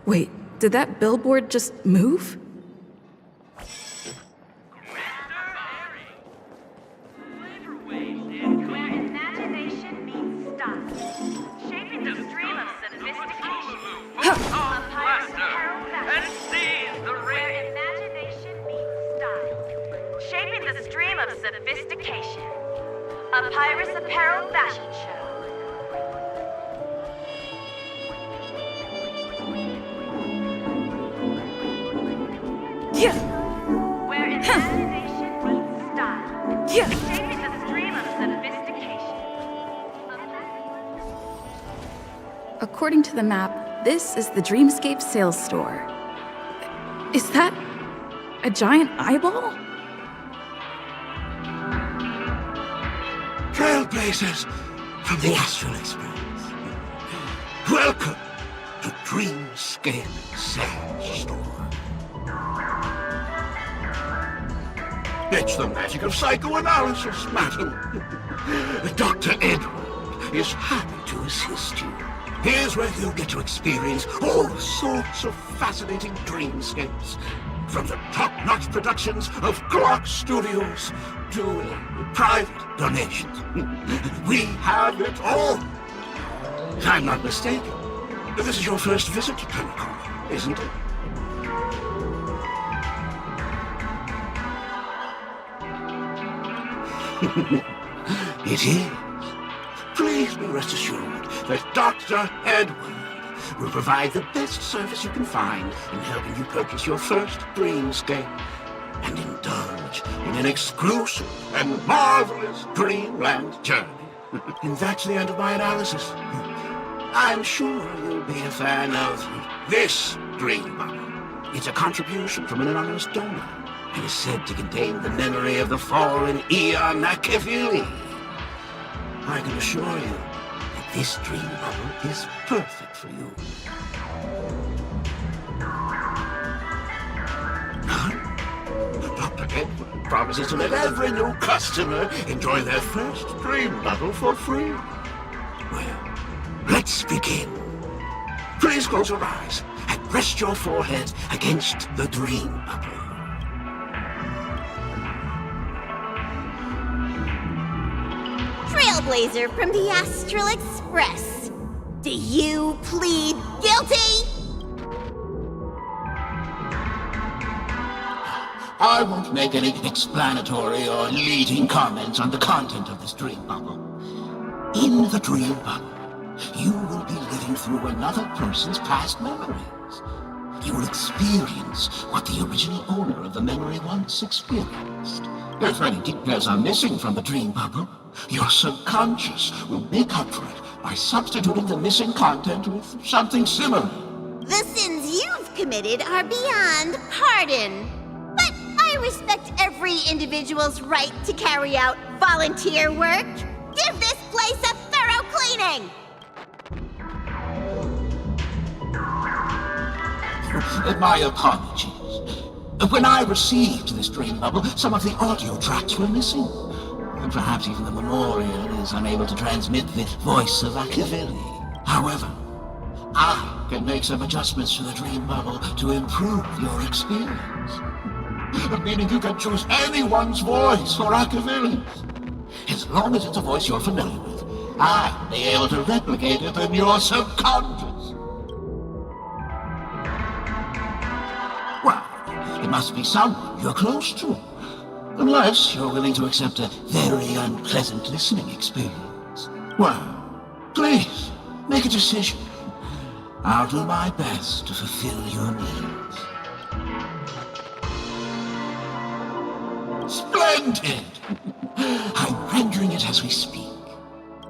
Wait, did that billboard just move? Sophistication. A Pirate's Apparel Fashion Show. Where imagination meets style. Shaping the stream of sophistication. According to the map, this is the Dreamscape Sales Store. Is that a giant eyeball? Trailblazers from the Astral Express. Welcome to Dreamscape Sales Store. It's the magic of psychoanalysis, madam. Dr. Edward is happy to assist you. Here's where you get to experience all sorts of fascinating dreamscapes. From the top-notch productions of Clark Studios to private donations. We have it all. If I'm not mistaken, this is your first visit to Penacony, isn't it? It is. Please be rest assured that Dr. Edward will provide the best service you can find in helping you purchase your first dreamscape and indulge in an exclusive and marvelous dreamland journey. And that's the end of my analysis. I'm sure you'll be a fan of this dream bubble. It's a contribution from an anonymous donor and is said to contain the memory of the fallen Eon Nakefili. I can assure you that this dream bubble is perfect for you. Dr. Edward promises to let every new customer enjoy their first dream bubble for free. Well, let's begin. Please close your eyes and rest your forehead against the dream bubble. Trailblazer from the Astral Express. Do you plead guilty? I won't make any explanatory or leading comments on the content of this dream bubble. In the dream bubble, You will be living through another person's past memories. You will experience what the original owner of the memory once experienced. If any details are missing from the dream bubble, your subconscious will make up for it by substituting the missing content with something similar. The sins you've committed are beyond pardon. But I respect every individual's right to carry out volunteer work. Give this place a thorough cleaning! My apologies. When I received this dream bubble, some of the audio tracks were missing. Perhaps even the memorial is unable to transmit the voice of Akavili. However, I can make some adjustments to the dream bubble to improve your experience. Meaning you can choose anyone's voice for Akavili. As long as it's a voice you're familiar with, I'll be able to replicate it in your subconscious. Well, it must be someone you're close to. Unless you're willing to accept a very unpleasant listening experience. Well, please, make a decision. I'll do my best to fulfill your needs. Splendid! I'm rendering it as we speak.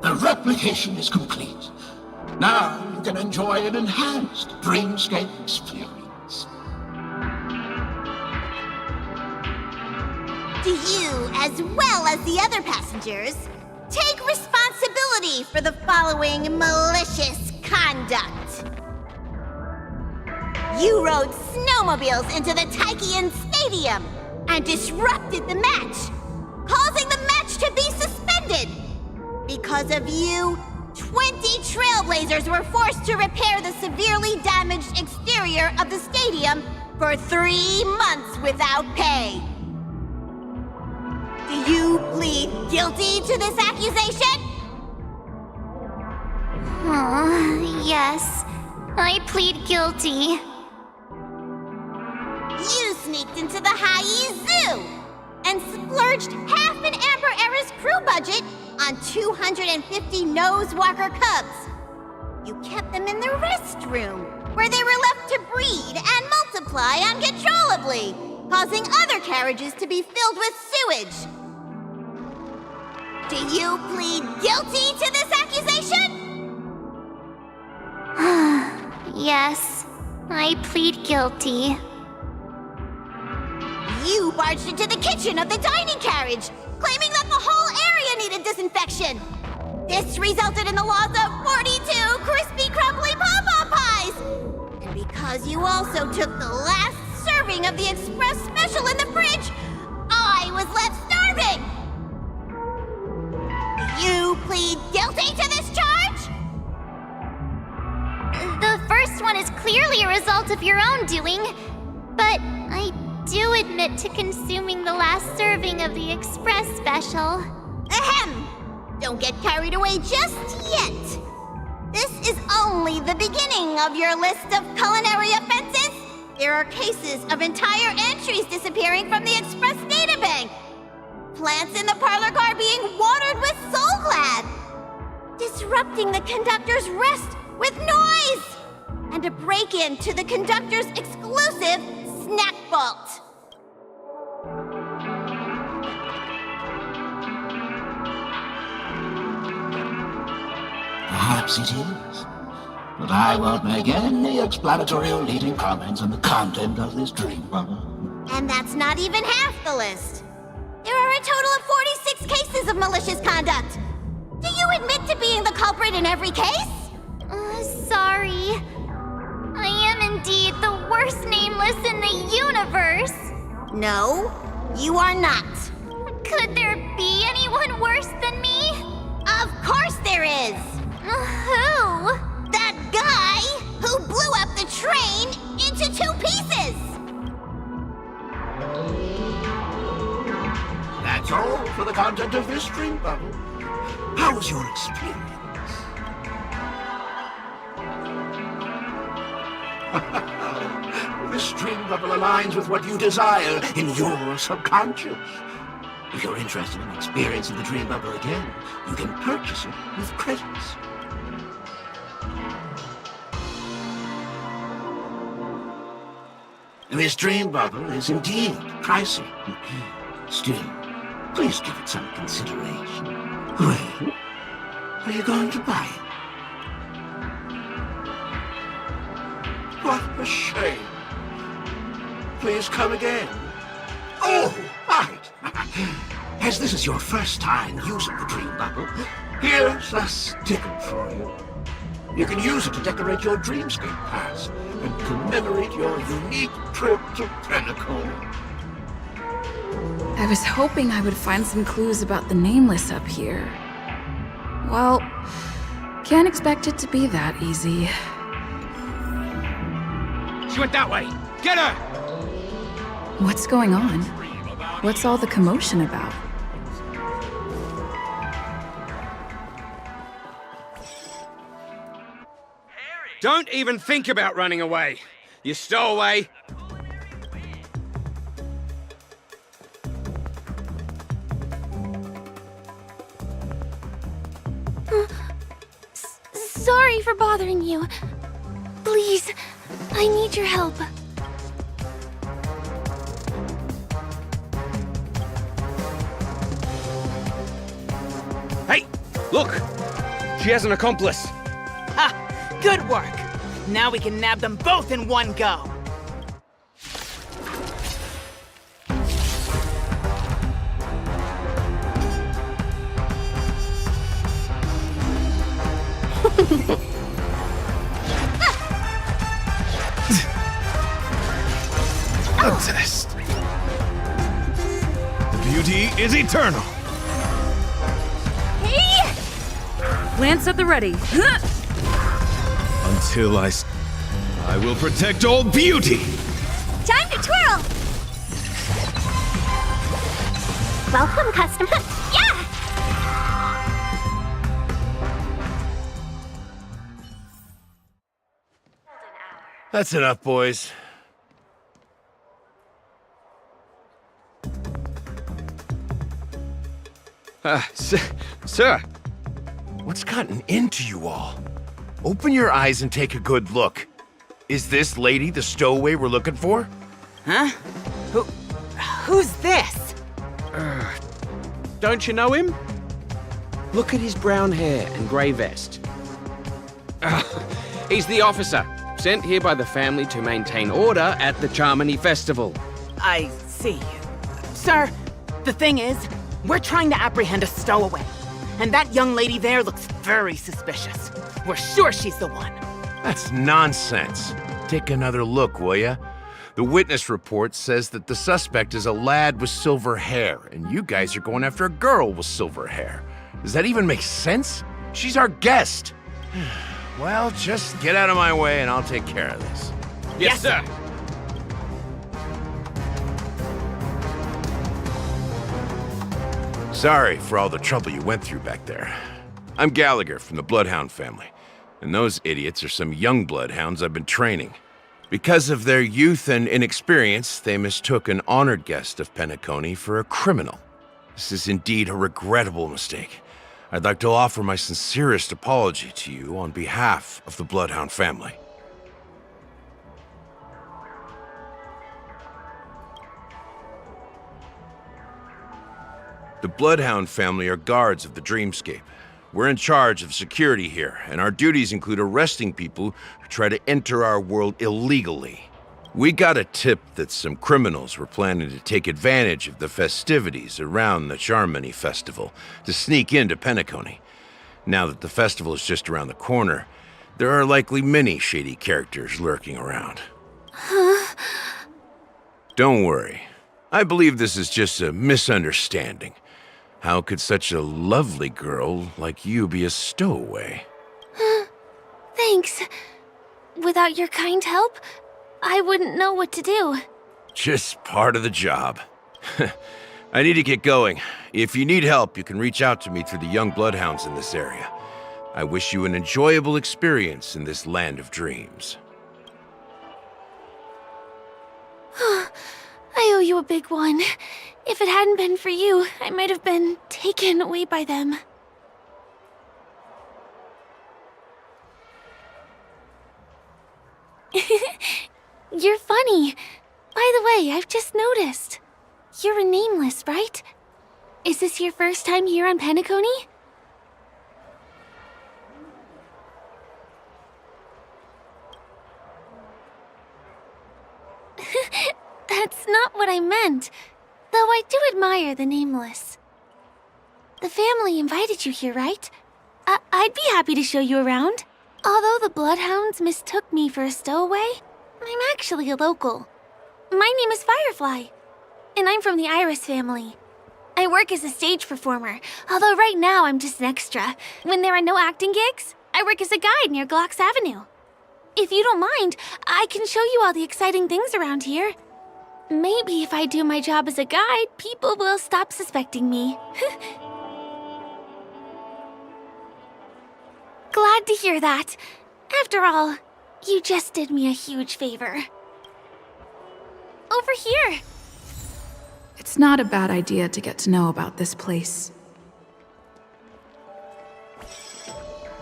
The replication is complete. Now you can enjoy an enhanced dreamscape experience. Do you, as well as the other passengers, take responsibility for the following malicious conduct? You rode snowmobiles into the Taikian Stadium and disrupted the match, causing the match to be suspended. Because of you, 20 trailblazers were forced to repair the severely damaged exterior of the stadium for 3 months without pay. Do you plead guilty to this accusation? Yes. I plead guilty. You sneaked into the Hayi Zoo and splurged half an Amber Era's crew budget on 250 Nosewalker cubs. You kept them in the restroom, where they were left to breed and multiply uncontrollably, causing other carriages to be filled with sewage. Do you plead guilty to this accusation? Yes. I plead guilty. You barged into the kitchen of the dining carriage, claiming that the whole area needed disinfection. This resulted in the loss of 42 crispy, crumbly pom-pom pies. And because you also took the last serving of the express special in the fridge, I was left starving. You plead guilty to this charge? The first one is clearly a result of your own doing, but I do admit to consuming the last serving of the express special. Ahem! Don't get carried away just yet. This is only the beginning of your list of culinary offenses. There are cases of entire entries disappearing from the express databank. Plants in the parlor car being watered with Soul Glad. Disrupting the conductor's rest with noise. And a break-in to the conductor's exclusive snack vault. Perhaps it is. But I won't make any explanatory or leading comments on the content of this dream bubble. And that's not even half the list. There are a total of 46 cases of malicious conduct. Do you admit to being the culprit in every case? Sorry. I am indeed the worst nameless in the universe. No, you are not. Could there be anyone worse than me? Of course there is. Who? That guy who blew up the train into 2 pieces. That's all for the content of this dream bubble. How was your experience? This dream bubble aligns with what you desire in your subconscious. If you're interested in experiencing the dream bubble again, you can purchase it with credits. This dream bubble is indeed pricey. Still, please give it some consideration. Well, are you going to buy it? What a shame. Please come again. Oh, right. As this is your first time using the dream bubble, here's a sticker for you. You can use it to decorate your dreamscape pass and commemorate your unique trip to Penacony. I was hoping I would find some clues about the Nameless up here. Well, can't expect it to be that easy. She went that way! Get her! What's going on? What's all the commotion about? Don't even think about running away. You stowaway. Sorry for bothering you. Please, I need your help. Hey, look! She has an accomplice. Ha! Good work! Now we can nab them both in one go! A test. The beauty is eternal. Lance at the ready. Until I will protect all beauty. Time to twirl! Welcome, customer. Yeah! That's enough, boys. Sir. What's gotten into you all? Open your eyes and take a good look. Is this lady the stowaway we're looking for? Huh? Who's this? Don't you know him? Look at his brown hair and grey vest. He's the officer, sent here by the family to maintain order at the Charmony Festival. I see. Sir, the thing is, we're trying to apprehend a stowaway. And that young lady there looks very suspicious. We're sure she's the one. That's nonsense. Take another look, will ya? The witness report says that the suspect is a lad with silver hair, and you guys are going after a girl with silver hair. Does that even make sense? She's our guest. Well, just get out of my way and I'll take care of this. Yes, sir. Sorry for all the trouble you went through back there. I'm Gallagher from the Bloodhound family, and those idiots are some young bloodhounds I've been training. Because of their youth and inexperience, they mistook an honored guest of Penacony for a criminal. This is indeed a regrettable mistake. I'd like to offer my sincerest apology to you on behalf of the Bloodhound family. The Bloodhound family are guards of the Dreamscape. We're in charge of security here, and our duties include arresting people who try to enter our world illegally. We got a tip that some criminals were planning to take advantage of the festivities around the Charmony Festival to sneak into Penacony. Now that the festival is just around the corner, there are likely many shady characters lurking around. Huh? Don't worry. I believe this is just a misunderstanding. How could such a lovely girl like you be a stowaway? Thanks. Without your kind help, I wouldn't know what to do. Just part of the job. I need to get going. If you need help, you can reach out to me through the young bloodhounds in this area. I wish you an enjoyable experience in this land of dreams. I owe you a big one. If it hadn't been for you, I might have been taken away by them. You're funny. By the way, I've just noticed. You're a nameless, right? Is this your first time here on Penacony? That's not what I meant. Though I do admire the nameless. The family invited you here, right? I'd be happy to show you around. Although the Bloodhounds mistook me for a stowaway, I'm actually a local. My name is Firefly, and I'm from the Iris family. I work as a stage performer, although right now I'm just an extra. When there are no acting gigs, I work as a guide near Glocks Avenue. If you don't mind, I can show you all the exciting things around here. Maybe if I do my job as a guide, people will stop suspecting me. Glad to hear that. After all, you just did me a huge favor. Over here. It's not a bad idea to get to know about this place.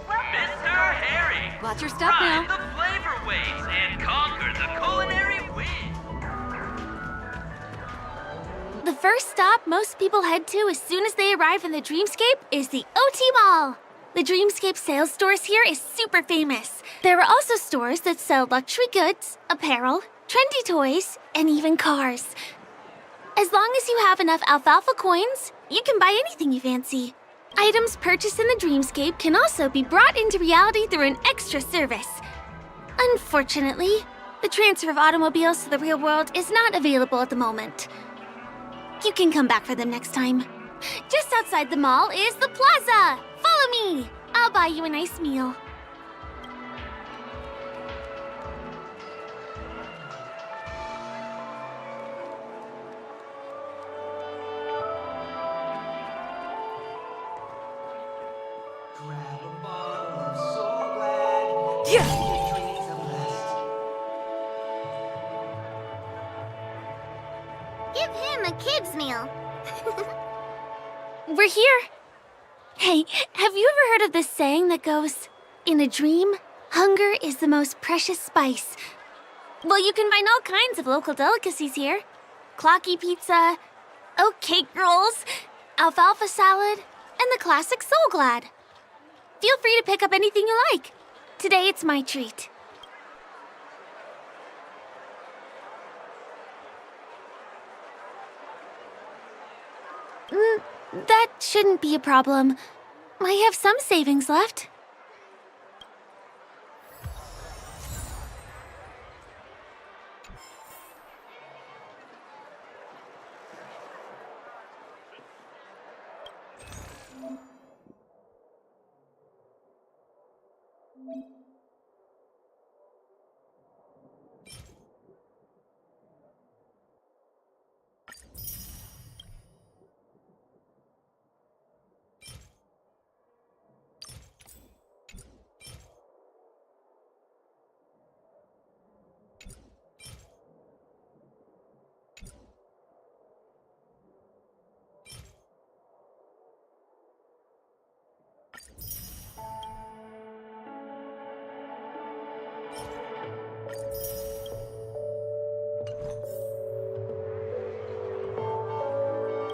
Mr. Harry! Watch your step Ride now. the flavor waves and conquer the culinary wind! The first stop most people head to as soon as they arrive in the Dreamscape is the OT Mall. The Dreamscape sales stores here is super famous. There are also stores that sell luxury goods, apparel, trendy toys, and even cars. As long as you have enough alfalfa coins, you can buy anything you fancy. Items purchased in the Dreamscape can also be brought into reality through an extra service. Unfortunately, the transfer of automobiles to the real world is not available at the moment. You can come back for them next time. Just outside the mall is the plaza! Follow me! I'll buy you a nice meal. Give him a kid's meal. We're here. Hey, have you ever heard of this saying that goes, in a dream, hunger is the most precious spice? Well, you can find all kinds of local delicacies here. Clocky pizza, oat cake rolls, alfalfa salad, and the classic Soul Glad. Feel free to pick up anything you like. Today it's my treat. That shouldn't be a problem. I have some savings left.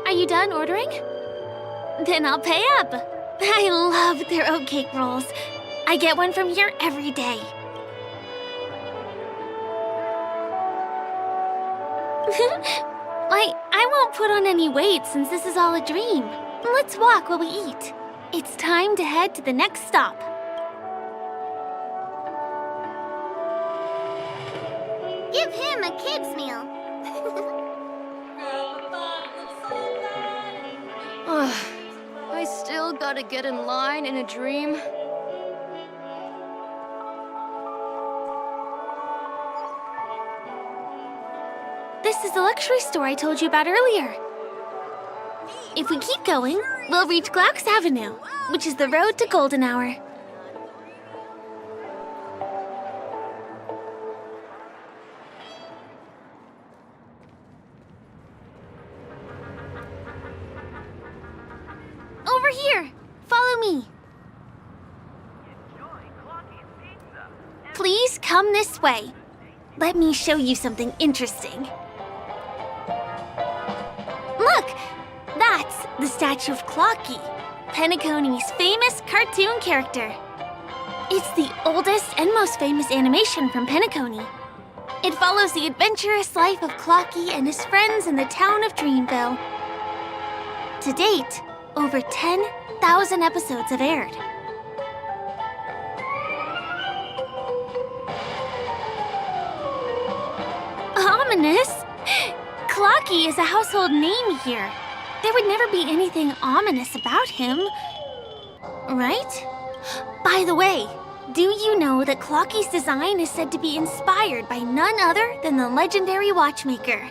Are you done ordering? Then I'll pay up. I love their oatcake rolls. I get one from here every day. I won't put on any weight since this is all a dream. Let's walk while we eat. It's time to head to the next stop. Give him a kid's meal. I still gotta get in line in a dream. This is the luxury store I told you about earlier. If we keep going, we'll reach Glocks Avenue, which is the road to Golden Hour. Over here! Follow me! Please come this way. Let me show you something interesting. Look! That's the statue of Clocky, Penacony's famous cartoon character. It's the oldest and most famous animation from Penacony. It follows the adventurous life of Clocky and his friends in the town of Dreamville. To date, over 10,000 episodes have aired. Ominous? Clocky is a household name here. There would never be anything ominous about him, right? By the way, do you know that Clocky's design is said to be inspired by none other than the legendary watchmaker?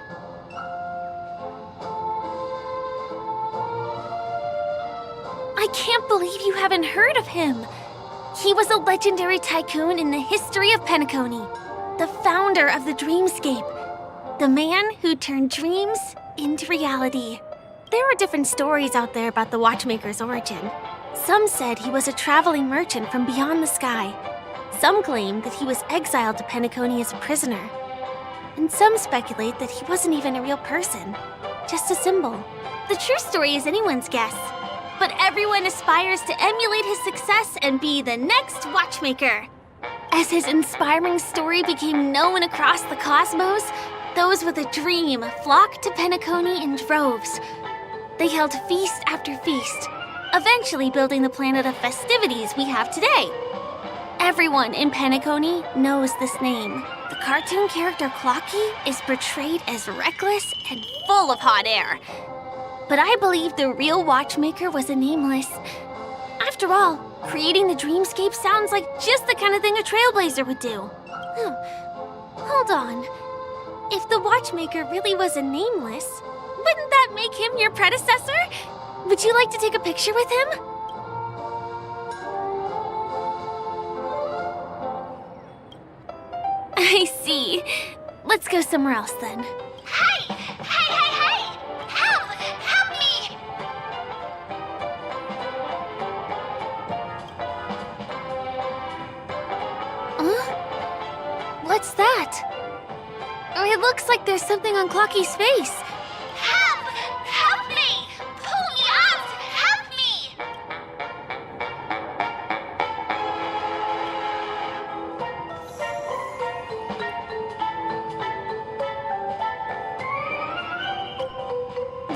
I can't believe you haven't heard of him. He was a legendary tycoon in the history of Penacony, the founder of the dreamscape, the man who turned dreams into reality. There are different stories out there about the watchmaker's origin. Some said he was a traveling merchant from beyond the sky. Some claim that he was exiled to Penacony as a prisoner. And some speculate that he wasn't even a real person, just a symbol. The true story is anyone's guess. But everyone aspires to emulate his success and be the next watchmaker. As his inspiring story became known across the cosmos, those with a dream flocked to Penacony in droves. They held feast after feast, eventually building the planet of festivities we have today. Everyone in Penacony knows this name. The cartoon character Clocky is portrayed as reckless and full of hot air. But I believe the real watchmaker was a nameless. After all, creating the dreamscape sounds like just the kind of thing a trailblazer would do. Hold on. If the watchmaker really was a nameless, wouldn't that make him your predecessor? Would you like to take a picture with him? I see. Let's go somewhere else then. Hey! Help! Help me! Huh? What's that? It looks like there's something on Clocky's face. Help! Help me! Pull me out! Help me!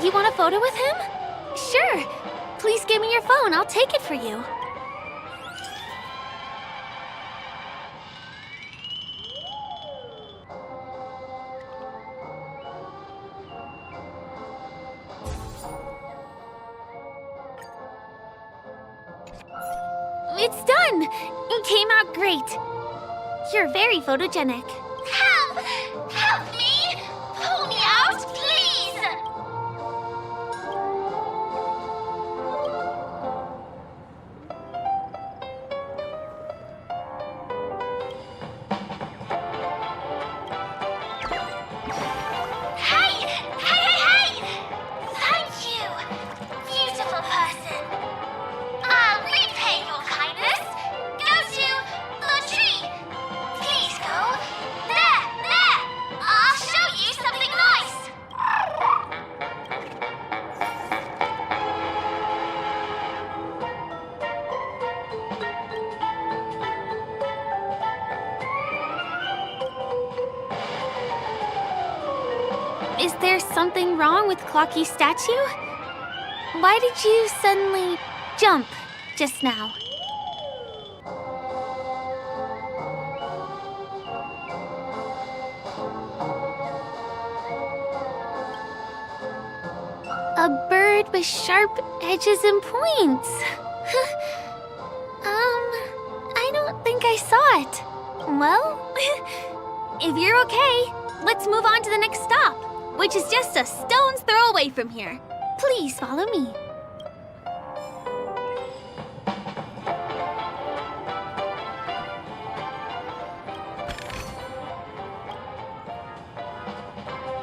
You want a photo with him? Sure. Please give me your phone. I'll take it for you. It's done! It came out great. You're very photogenic. Help! Help me! Pull me out, please! Hey! Thank you, beautiful person. I'll repay your kindness. Go to the tree. Please go. There. I'll show you something nice. Is there something wrong with Clocky's statue? Why did you suddenly jump just now? A bird with sharp edges and points. I don't think I saw it. Well, if you're okay, let's move on to the next stop, which is just a stone's throw away from here. Please follow me.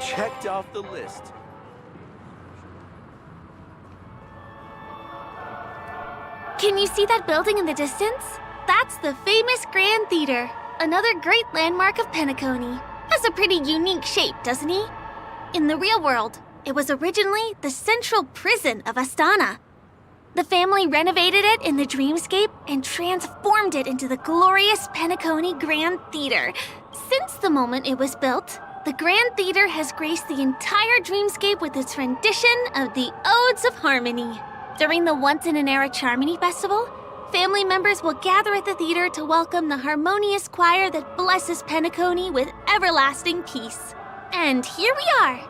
Checked off the list. Can you see that building in the distance? That's the famous Grand Theater, another great landmark of Penacony. Has a pretty unique shape, doesn't he? In the real world, It was originally the central prison of Astana. The family renovated it in the dreamscape and transformed it into the glorious Penacony Grand Theater. Since the moment it was built, the Grand Theater has graced the entire dreamscape with its rendition of the Odes of Harmony. During the Once-in-an-Era Charmony Festival, family members will gather at the theater to welcome the harmonious choir that blesses Penacony with everlasting peace. And here we are,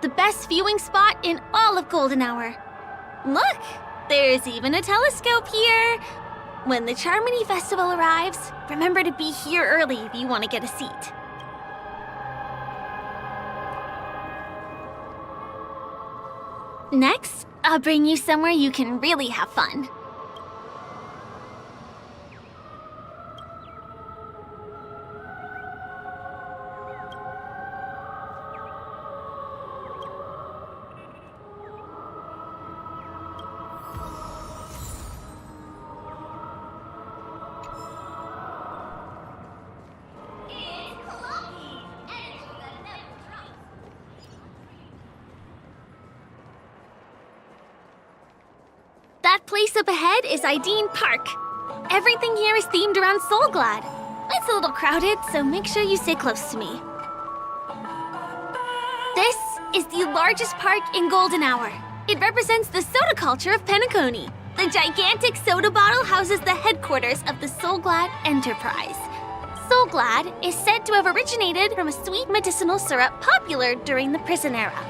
the best viewing spot in all of Golden Hour. Look, there's even a telescope here. When the Charmony Festival arrives, remember to be here early if you want to get a seat. Next, I'll bring you somewhere you can really have fun. That place up ahead is Ideen Park. Everything here is themed around Soulglad. It's a little crowded, so make sure you stay close to me. This is the largest park in Golden Hour. It represents the soda culture of Penacony. The gigantic soda bottle houses the headquarters of the Soulglad Enterprise. Soulglad is said to have originated from a sweet medicinal syrup popular during the prison era.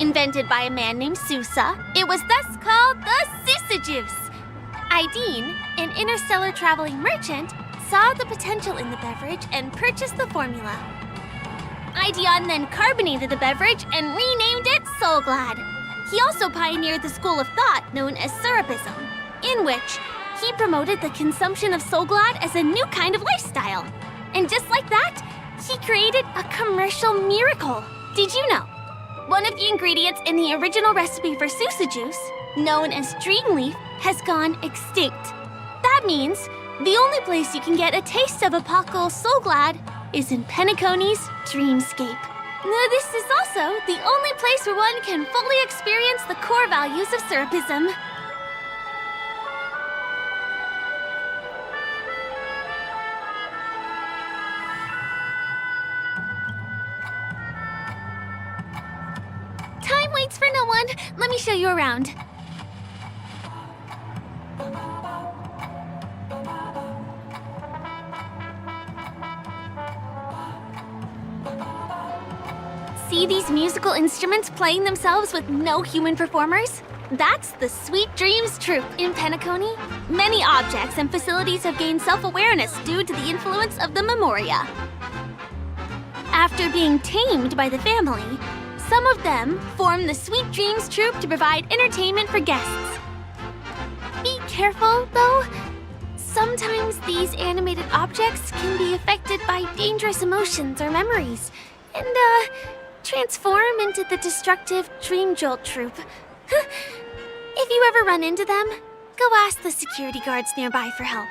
Invented by a man named Sousa, it was thus called the Sousa Juice. Ideen, an interstellar traveling merchant, saw the potential in the beverage and purchased the formula. Ideon then carbonated the beverage and renamed it Soulglad. He also pioneered the school of thought known as Syrupism, in which he promoted the consumption of Soulglad as a new kind of lifestyle. And just like that, he created a commercial miracle. Did you know? One of the ingredients in the original recipe for Sousa Juice, known as Dreamleaf, has gone extinct. That means the only place you can get a taste of Apocal Soulglad is in Penacony's Dreamscape. Now, this is also the only place where one can fully experience the core values of Syrupism. Time waits for no one. Let me show you around. See these musical instruments playing themselves with no human performers? That's the Sweet Dreams Troupe in Penacony. Many objects and facilities have gained self-awareness due to the influence of the Memoria. After being tamed by the family, some of them form the Sweet Dreams Troupe to provide entertainment for guests. Be careful, though. Sometimes these animated objects can be affected by dangerous emotions or memories, and, transform into the destructive Dream Jolt Troupe. If you ever run into them, go ask the security guards nearby for help.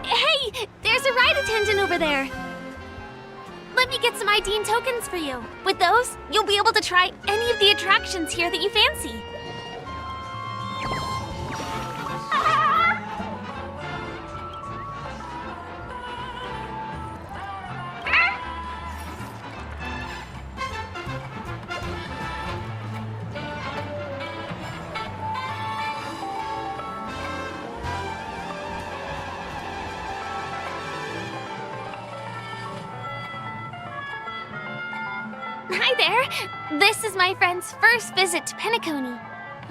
Hey, there's a ride attendant over there. Let me get some Ideen tokens for you. With those, you'll be able to try any of the attractions here that you fancy. Hi there. This is my friend's first visit to Penacony.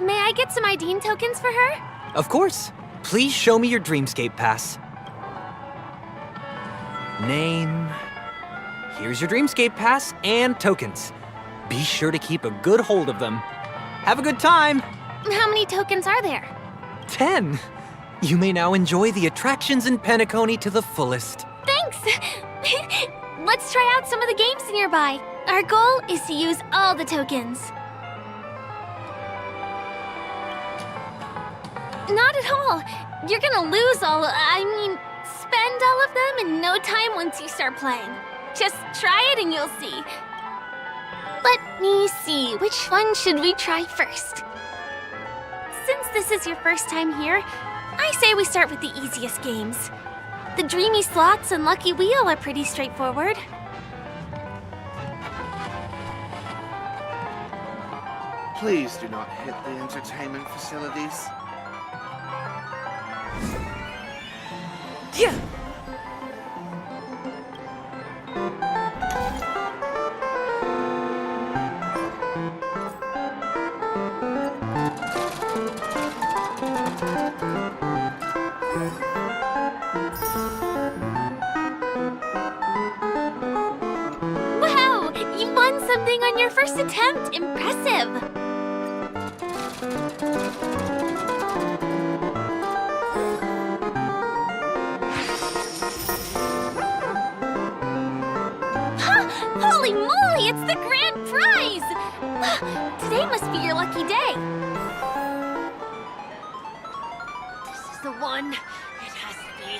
May I get some Ideen tokens for her? Of course. Please show me your Dreamscape pass. Name. Here's your Dreamscape pass and tokens. Be sure to keep a good hold of them. Have a good time! How many tokens are there? 10! You may now enjoy the attractions in Penacony to the fullest. Thanks! Let's try out some of the games nearby. Our goal is to use all the tokens. Not at all. You're gonna lose spend all of them in no time once you start playing. Just try it and you'll see. Let me see, which one should we try first? Since this is your first time here, I say we start with the easiest games. The Dreamy Slots and Lucky Wheel are pretty straightforward. Please do not hit the entertainment facilities. Yeah. Wow! You won something on your first attempt! Impressive! Holy moly, it's the grand prize! Today must be your lucky day. This is the one. It has to be.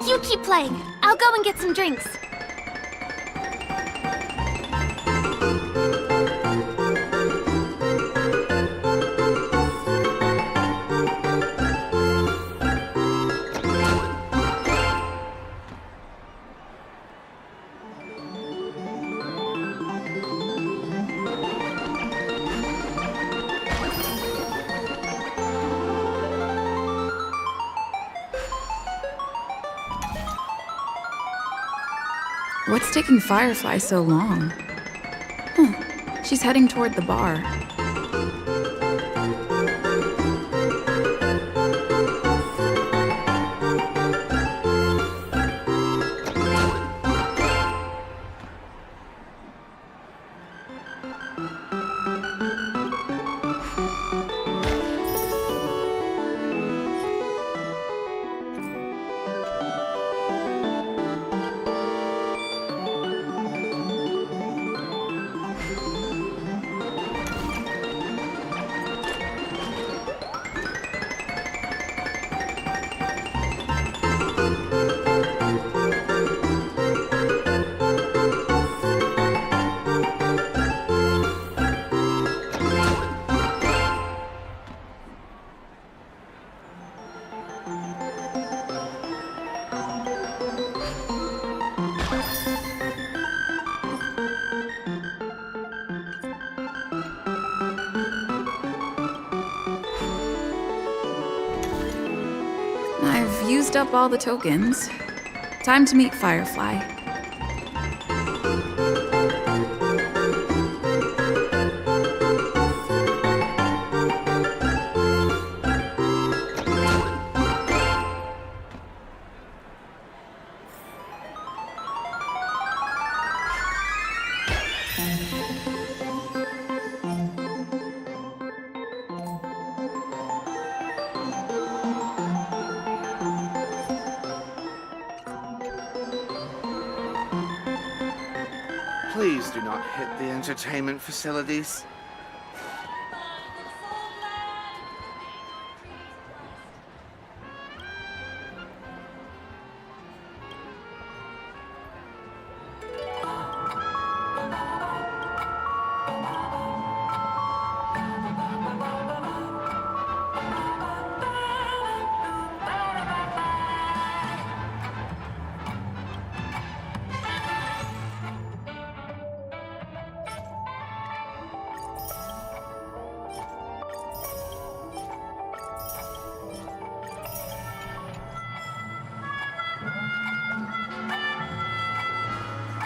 You keep playing. I'll go and get some drinks. What's taking Firefly so long? She's heading toward the bar. I've used up all the tokens. Time to meet Firefly. Please do not hit the entertainment facilities.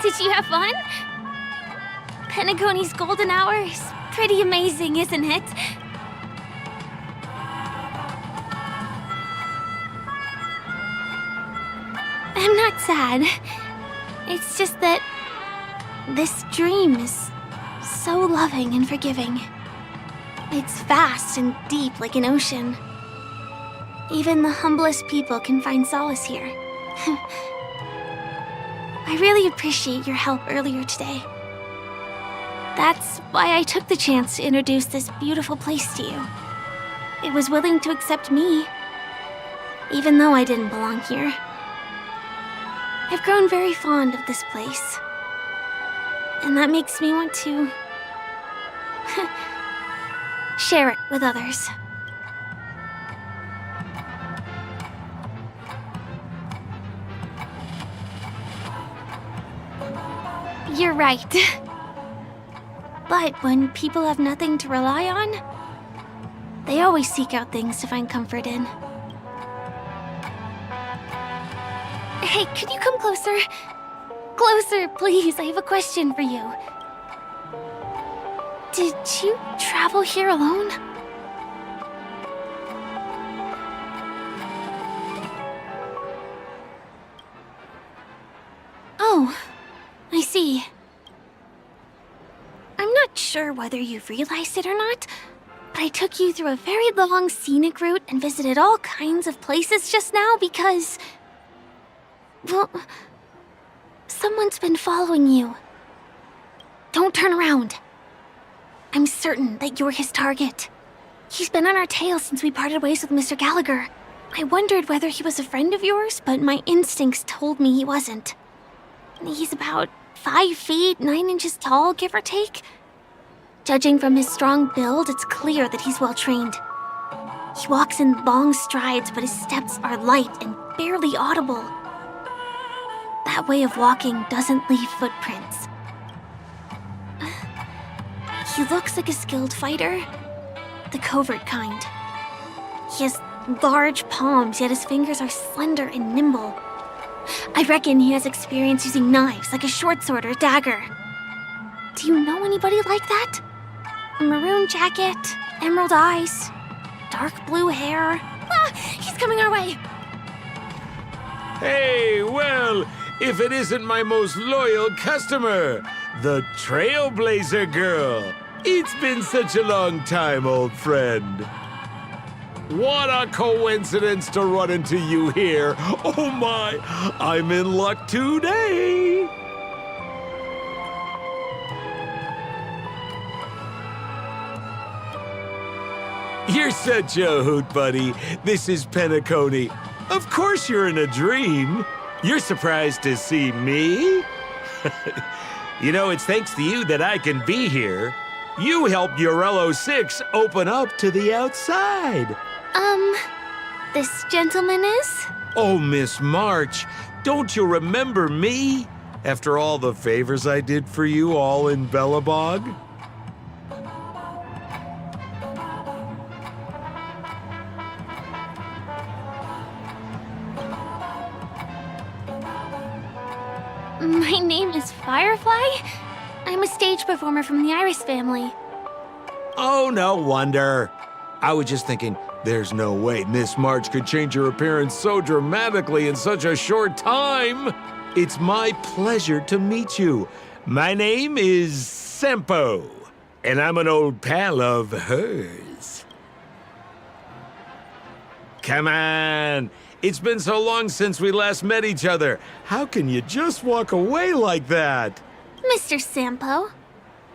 Did you have fun? Penacony's golden hour is pretty amazing, isn't it? I'm not sad. It's just that this dream is so loving and forgiving. It's vast and deep like an ocean. Even the humblest people can find solace here. I really appreciate your help earlier today. That's why I took the chance to introduce this beautiful place to you. it was willing to accept me, even though I didn't belong here. I've grown very fond of this place, and that makes me want to share it with others. You're right. But when people have nothing to rely on, they always seek out things to find comfort in. Hey, could you come closer? Closer, please. I have a question for you. Did you travel here alone? Oh, I see. I'm not sure whether you've realized it or not, but I took you through a very long scenic route and visited all kinds of places just now because... well, someone's been following you. Don't turn around. I'm certain that you're his target. He's been on our tail since we parted ways with Mr. Gallagher. I wondered whether he was a friend of yours, but my instincts told me he wasn't. He's about 5 feet, 9 inches tall, give or take. Judging from his strong build, it's clear that he's well-trained. He walks in long strides, but his steps are light and barely audible. That way of walking doesn't leave footprints. He looks like a skilled fighter, the covert kind. He has large palms, yet his fingers are slender and nimble. I reckon he has experience using knives, like a short sword or a dagger. Do you know anybody like that? A maroon jacket, emerald eyes, dark blue hair. Ah, he's coming our way! Hey, well, if it isn't my most loyal customer, the Trailblazer Girl. It's been such a long time, old friend. What a coincidence to run into you here. Oh my, I'm in luck today. You're such a hoot, buddy. This is Penacony. Of course you're in a dream. You're surprised to see me? You know, it's thanks to you that I can be here. You helped Urello 6 open up to the outside. This gentleman is? Oh, Miss March, don't you remember me? After all the favors I did for you all in Bellabog? My name is Firefly. I'm a stage performer from the Iris family. Oh, no wonder. I was just thinking, there's no way Miss March could change her appearance so dramatically in such a short time. It's my pleasure to meet you. My name is Sempo, and I'm an old pal of hers. Come on. It's been so long since we last met each other. How can you just walk away like that? Mr. Sampo,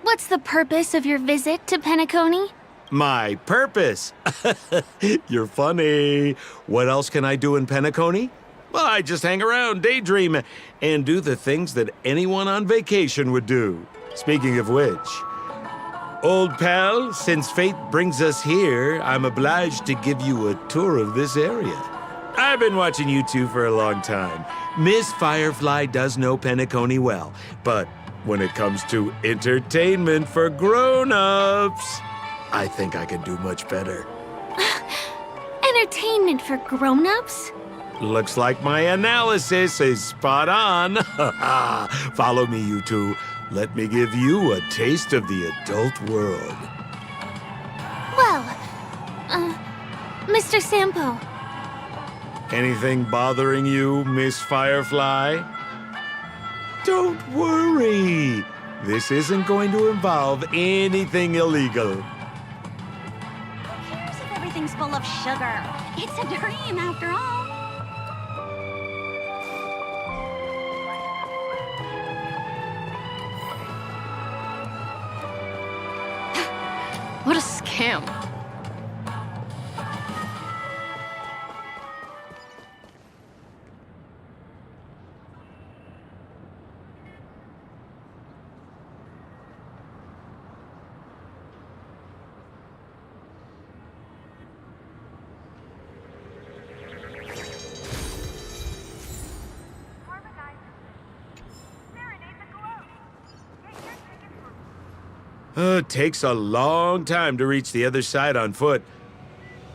what's the purpose of your visit to Penacony? My purpose? You're funny. What else can I do in Penacony? Well, I just hang around, daydream, and do the things that anyone on vacation would do. Speaking of which, old pal, since fate brings us here, I'm obliged to give you a tour of this area. I've been watching you two for a long time. Miss Firefly does know Penacony well, but when it comes to entertainment for grown-ups, I think I can do much better. Entertainment for grown-ups? Looks like my analysis is spot on. Follow me, you two. Let me give you a taste of the adult world. Well, Mr. Sampo. Anything bothering you, Miss Firefly? Don't worry. This isn't going to involve anything illegal. Everything's full of sugar. It's a dream after all. What a scam. It takes a long time to reach the other side on foot.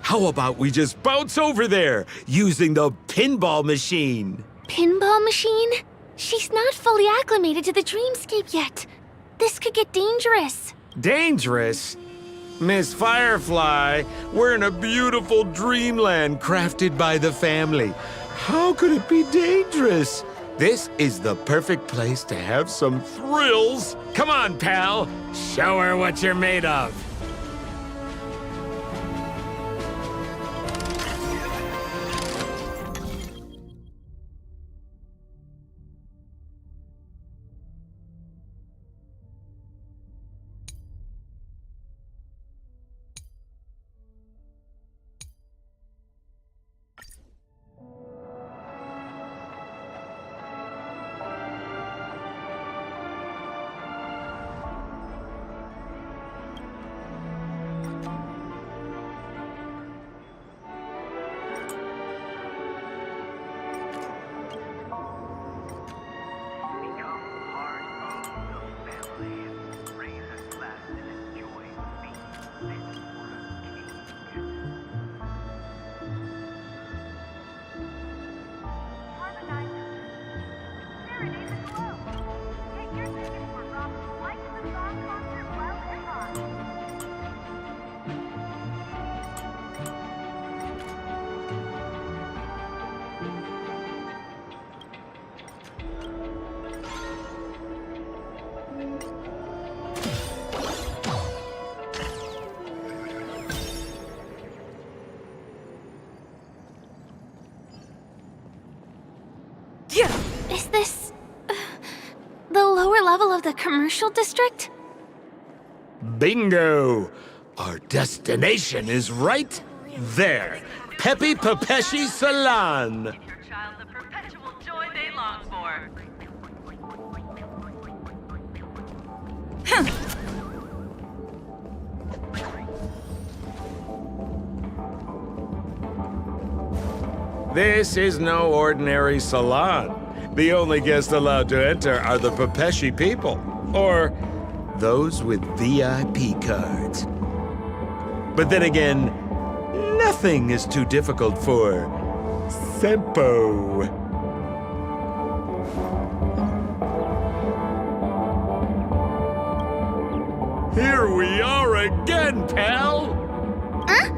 How about we just bounce over there using the pinball machine? Pinball machine? She's not fully acclimated to the dreamscape yet. This could get dangerous. Dangerous? Miss Firefly, we're in a beautiful dreamland crafted by the family. How could it be dangerous? This is the perfect place to have some thrills. Come on, pal. Show her what you're made of. Is this the lower level of the commercial district? Bingo! Our destination is right there. Peppy Papeshi Salon. Give your child the perpetual joy they long for. This is no ordinary salon. The only guests allowed to enter are the Papeshi people, or those with VIP cards. But then again, nothing is too difficult for Sempo. Here we are again, pal! Huh?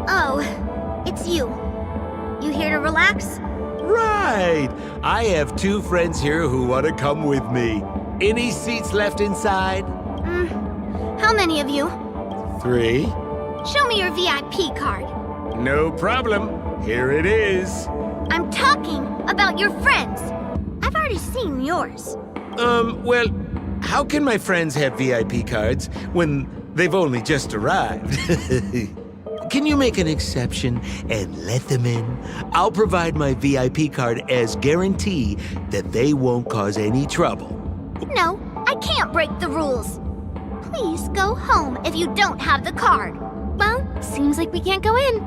Oh, it's you. You here to relax? Right! I have 2 friends here who want to come with me. Any seats left inside? How many of you? 3. Show me your VIP card. No problem. Here it is. I'm talking about your friends. I've already seen yours. Well, how can my friends have VIP cards when they've only just arrived? Can you make an exception and let them in? I'll provide my VIP card as guarantee that they won't cause any trouble. No, I can't break the rules. Please go home if you don't have the card. Well, seems like we can't go in.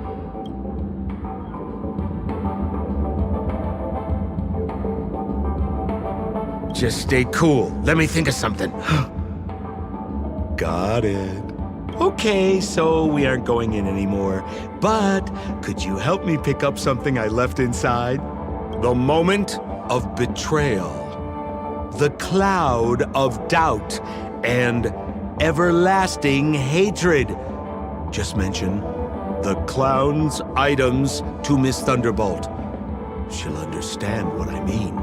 Just stay cool. Let me think of something. Got it. Okay, so we aren't going in anymore. But could you help me pick up something I left inside? The moment of betrayal. The cloud of doubt and everlasting hatred. Just mention the clown's items to Miss Thunderbolt. She'll understand what I mean.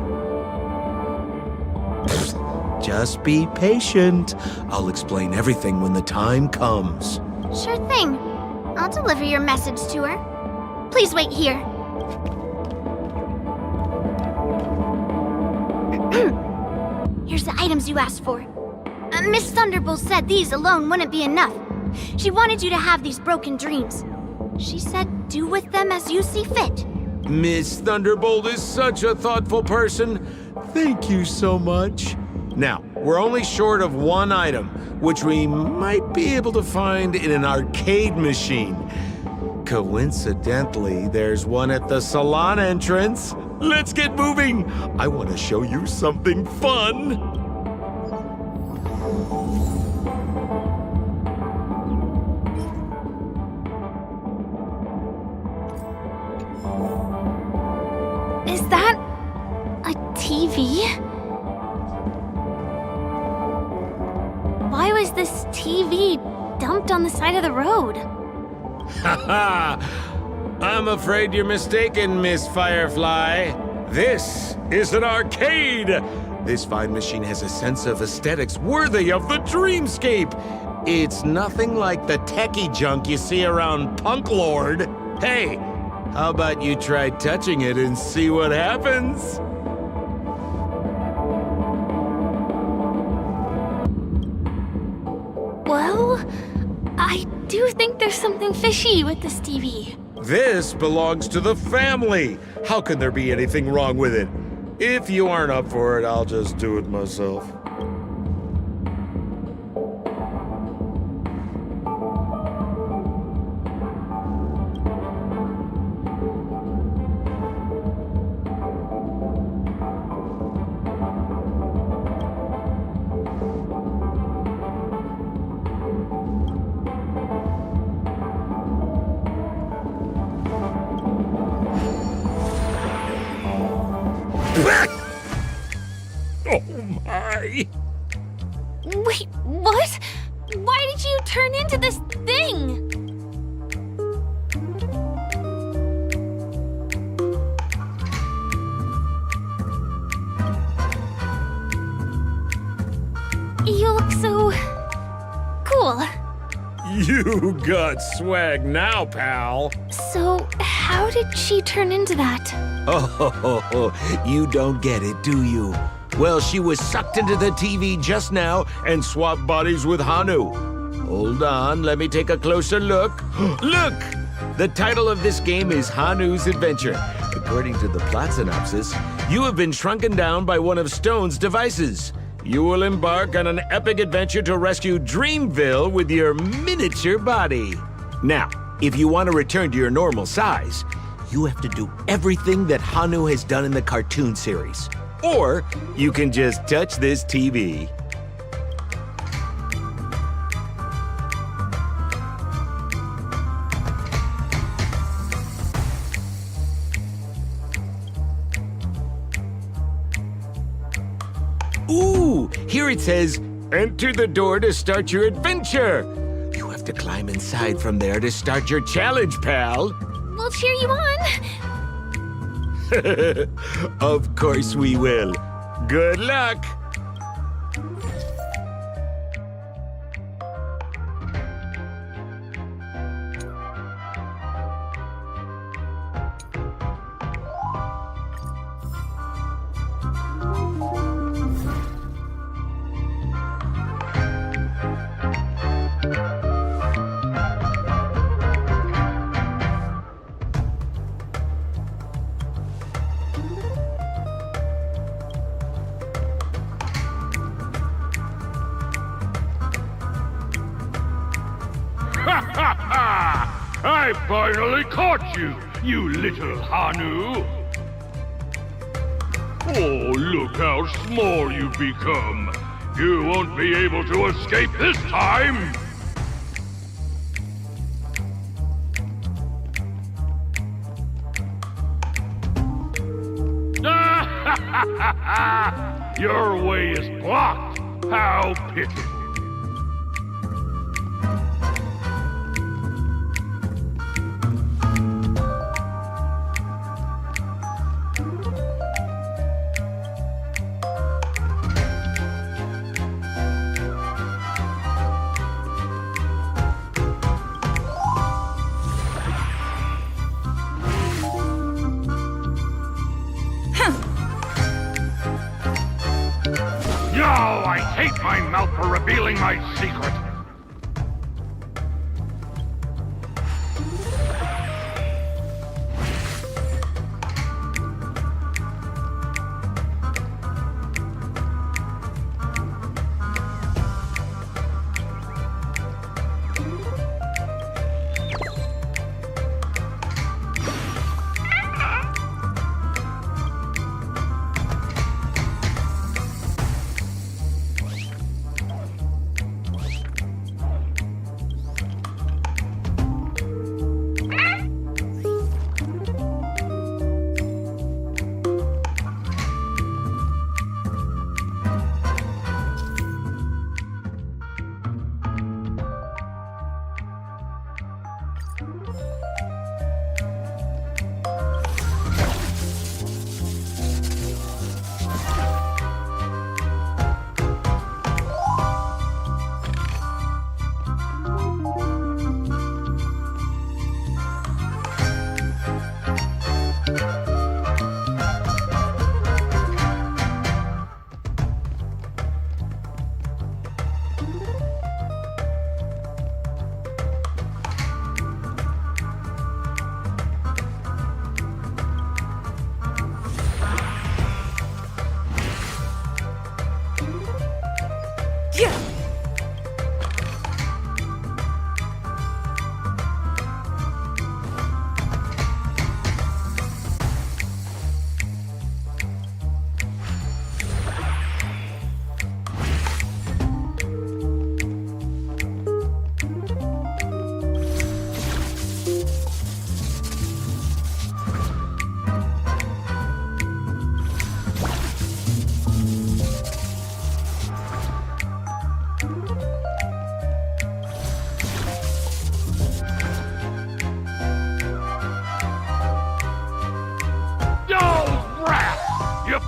Just be patient. I'll explain everything when the time comes. Sure thing. I'll deliver your message to her. Please wait here. Here's the items you asked for. Miss Thunderbolt said these alone wouldn't be enough. She wanted you to have these broken dreams. She said do with them as you see fit. Miss Thunderbolt is such a thoughtful person. Thank you so much. Now, we're only short of 1 item, which we might be able to find in an arcade machine. Coincidentally, there's one at the salon entrance. Let's get moving. I want to show you something fun. TV? Why was this TV dumped on the side of the road? Haha! I'm afraid you're mistaken, Miss Firefly. This is an arcade! This fine machine has a sense of aesthetics worthy of the dreamscape. It's nothing like the techie junk you see around Punk Lord. Hey, how about you try touching it and see what happens? Well, I do think there's something fishy with this TV. This belongs to the family. How can there be anything wrong with it? If you aren't up for it, I'll just do it myself. Oh my! Wait, what? Why did you turn into this thing? You look so cool. You got swag now, pal. So, how did she turn into that? Oh, you don't get it, do you? Well, she was sucked into the TV just now and swapped bodies with Hanu. Hold on, let me take a closer look. Look! The title of this game is Hanu's Adventure. According to the plot synopsis, you have been shrunken down by one of Stone's devices. You will embark on an epic adventure to rescue Dreamville with your miniature body. Now, if you want to return to your normal size, you have to do everything that Hanu has done in the cartoon series. Or you can just touch this TV. Ooh, here it says, enter the door to start your adventure. You have to climb inside from there to start your challenge, pal. We'll cheer you on. Of course we will. Good luck. I finally caught you, you little Hanu! Oh, look how small you've become! You won't be able to escape this time! Your way is blocked! How pitiful! Yo, I hate my mouth for revealing my secret!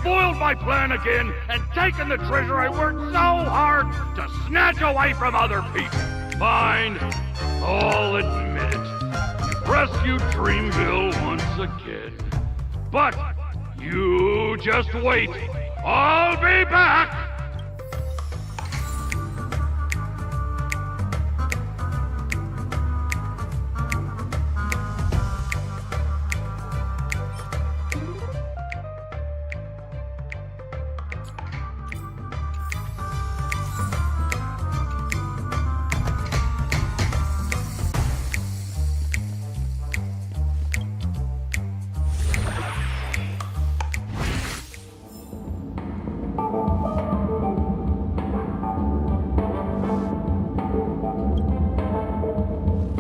Foiled my plan again and taken the treasure I worked so hard to snatch away from other people. Fine, I'll admit it. You've rescued Dreamville once again. But you just wait. I'll be back!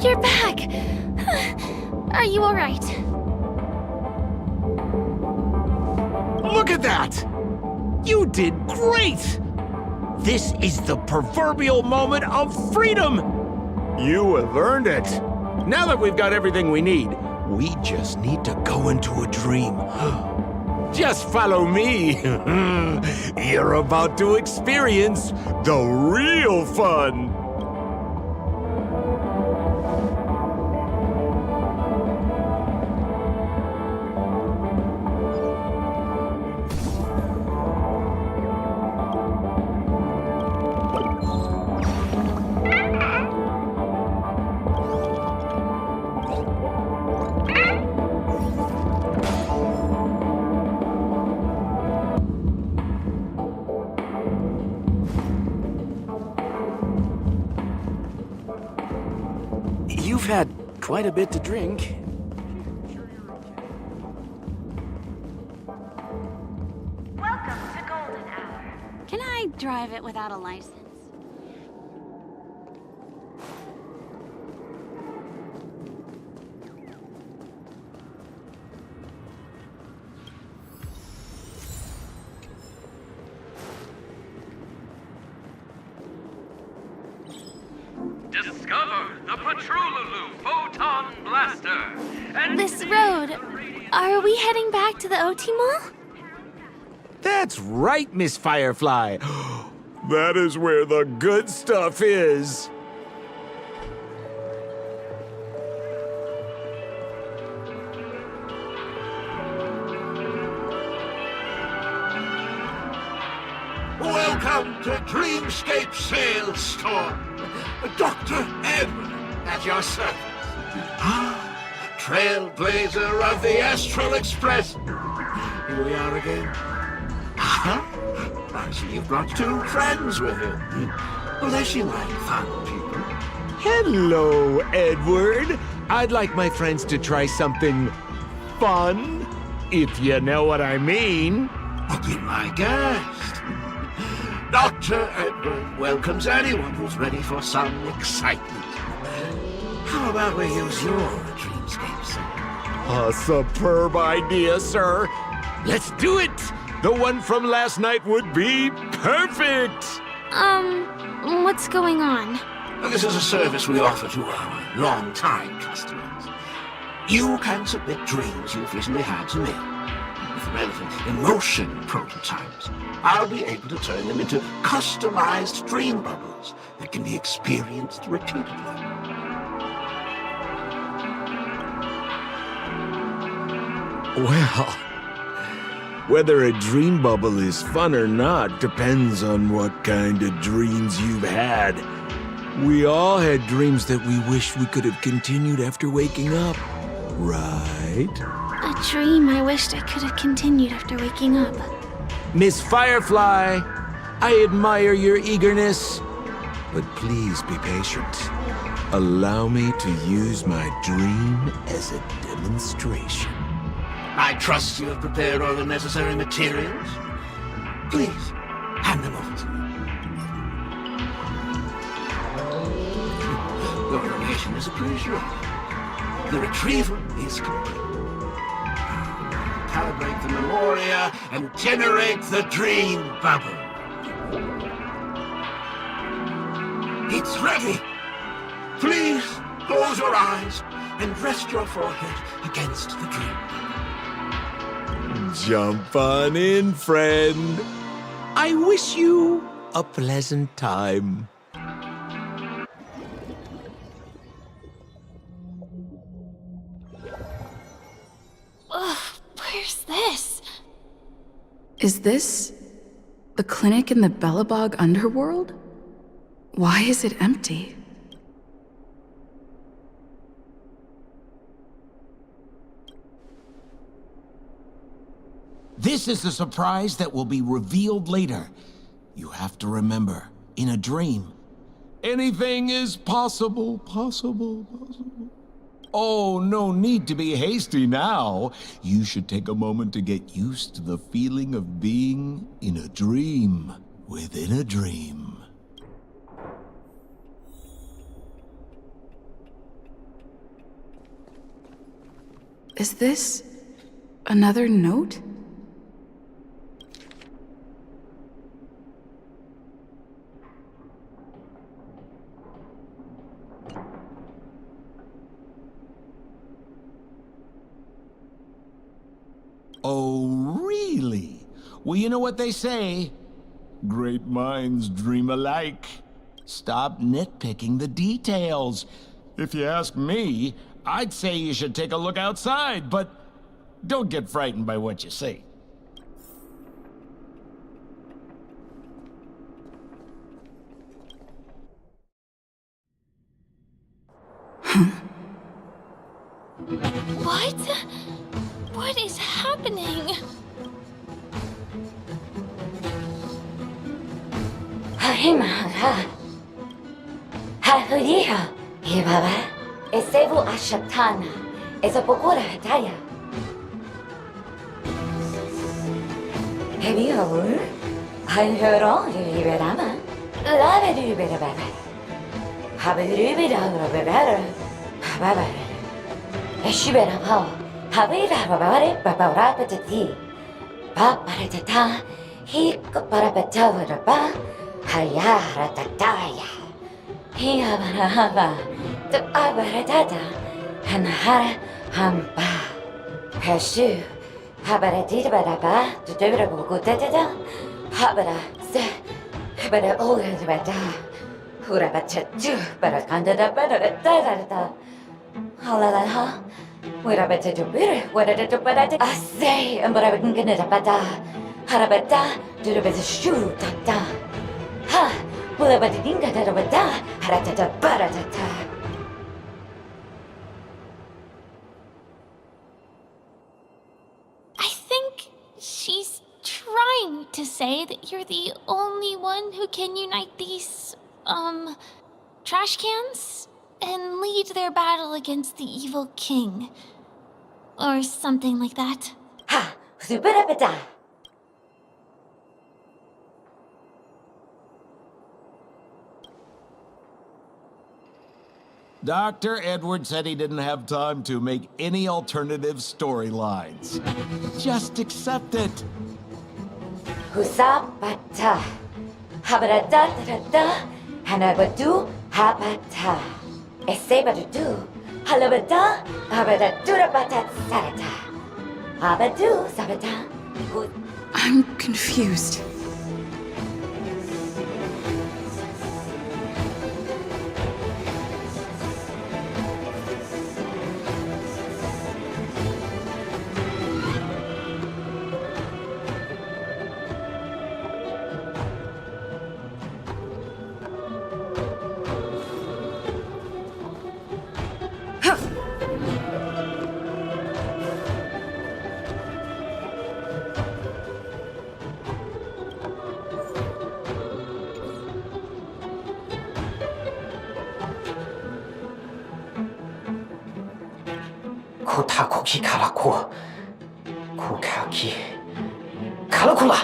You're back! Are you alright? Look at that! You did great! This is the proverbial moment of freedom! You have earned it. Now that we've got everything we need, we just need to go into a dream. Just follow me. You're about to experience the real fun. You've had quite a bit to drink. Welcome to Golden Hour. Can I drive it without a license? Discover the Patrolulu Photon Blaster. And This road, are we heading back to the OT Mall? That's right, Miss Firefly. That is where the good stuff is. Welcome to Dreamscape Sales Store. Dr. Edward at your service. Trailblazer of the Astral Express. Here we are again. I see you've brought two friends with you. Well, they seem like fun people. Hello, Edward. I'd like my friends to try something fun, if you know what I mean. Oh, be my guest. Dr. Edward welcomes anyone who's ready for some excitement. How about we use your dreamscape, sir? A superb idea, sir. Let's do it. The one from last night would be perfect. What's going on? This is a service we offer to our long-time customers. You can submit dreams you've recently had to me. With relevant emotion prototypes, I'll be able to turn them into customized dream bubbles that can be experienced repeatedly. Well, whether a dream bubble is fun or not depends on what kind of dreams you've had. We all had dreams that we wish we could have continued after waking up, right? A dream I wished I could have continued after waking up. Miss Firefly, I admire your eagerness, but please be patient. Allow me to use my dream as a demonstration. I trust you have prepared all the necessary materials. Please, hand them over to me. The revelation is appreciated. The retrieval is complete. Calibrate the memoria and generate the dream bubble. It's ready. Please close your eyes and rest your forehead against the dream. Jump on in, friend. I wish you a pleasant time. Ugh, where's this? Is this the clinic in the Bellabog underworld? Why is it empty? This is the surprise that will be revealed later. You have to remember, in a dream, anything is possible. Oh, no need to be hasty now. You should take a moment to get used to the feeling of being in a dream within a dream. Is this another note? Oh, really? Well, you know what they say. Great minds dream alike. Stop nitpicking the details. If you ask me, I'd say you should take a look outside, but don't get frightened by what you see. What? What is happening? Esevu Ashatana, Ezapokora Hataya. Have you heard? I heard all the Riverama. Lava do better. Have you better? Baba. Eshibera Paul. Have you ever Baba Patati? Papa Tata, he Parapatava, Hayara Tataya. He Hava. The Abaratata, and Hara Hamba. Hashu, Habaratita Badaba, to Deborah Gutata, Habara, Habara Oga Bata, Hurabatu, Barakanda, Badata, Halalaha, Wurabata to Bitter, what did it to I say, and Barakan Bada, Harabata, to the best shoe, Tata. Ha, Wurabadinga Bada, Haratata Baratata. She's trying to say that you're the only one who can unite these, trash cans and lead their battle against the evil king. Or something like that. Ha! Superapeta! Dr. Edward said he didn't have time to make any alternative storylines. Just accept it. Husapata. Habarada, Hanabadu, Habata. Esebadu, Halabada, Habadura Batat Sarata. Habadu, Sabata. I'm confused. Kutakuki Karaku. Kukaki. Karakula!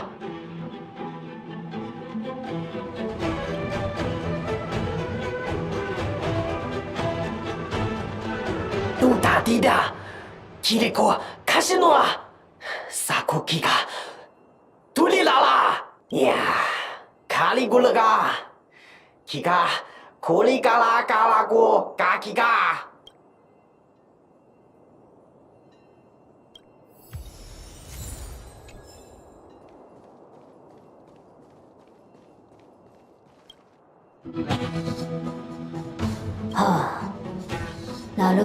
Duda Dida! Kiriko Kashinoa! Sakuki ga Tulilala! Yeah! Kaligulaga! Kiga Kuligala Galago Gakiga!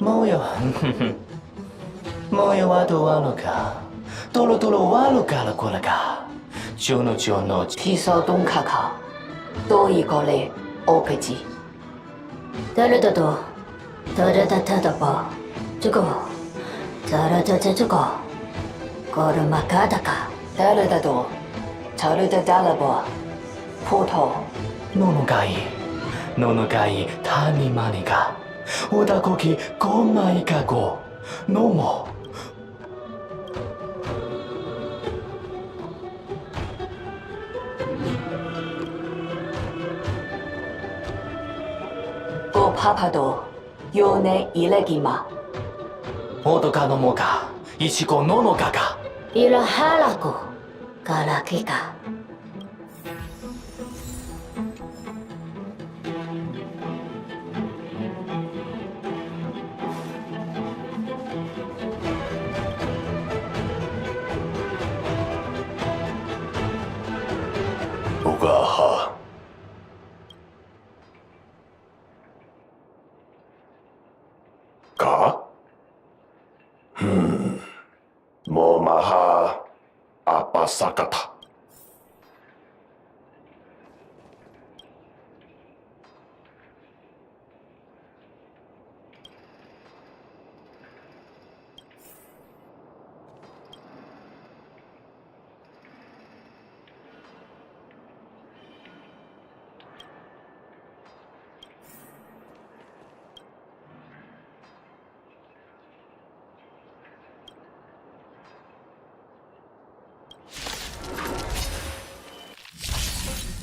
Moyo. Moyo wa do wa no ka. Tolo tolo wa lo ka la ko la ka. Jono jono. Tiso dong ka ka. Do yi go le opeji. Dara da do. Dara da ta da ba. Zugo. Dara da da zugo. Goro makada ka. Dara da do. Dara da da la ba. Poto. Nono gai tani mani ga. Oda koki komai ka go. No mo. Go papa do. Yone ilegima. Odoka no mo ka. Ichiko no no ka ka. Ira haraku. Garakika. Ugaha. Ka? Momaha Apasakata.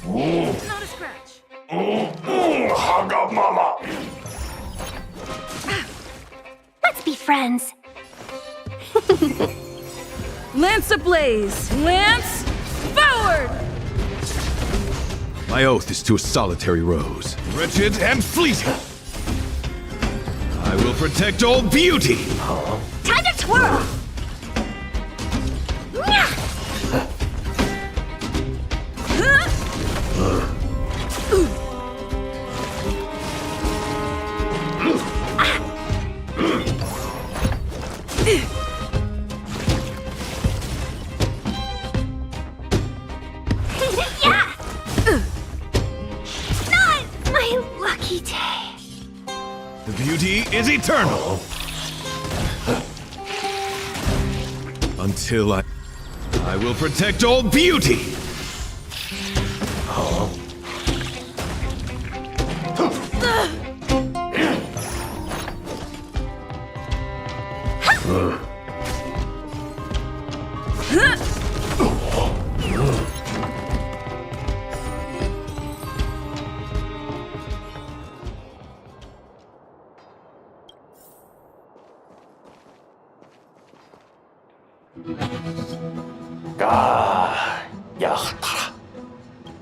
Not a scratch. Haga mama. Let's be friends. Lance ablaze! Lance forward! My oath is to a solitary rose, wretched and fleeting. I will protect all beauty. Time to twirl! The beauty is eternal. Until I will protect all beauty.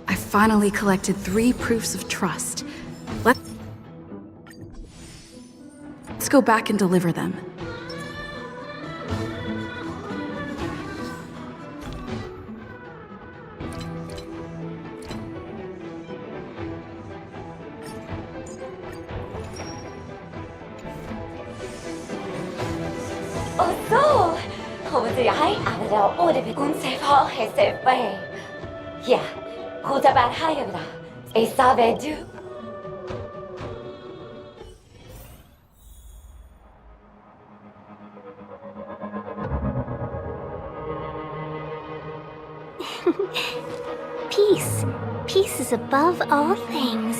I finally collected 3 proofs of trust. Let's go back and deliver them. Oh, so I will order the Gunsei for his way. Yeah, who's about higher? A savage do. Peace. Peace is above all things.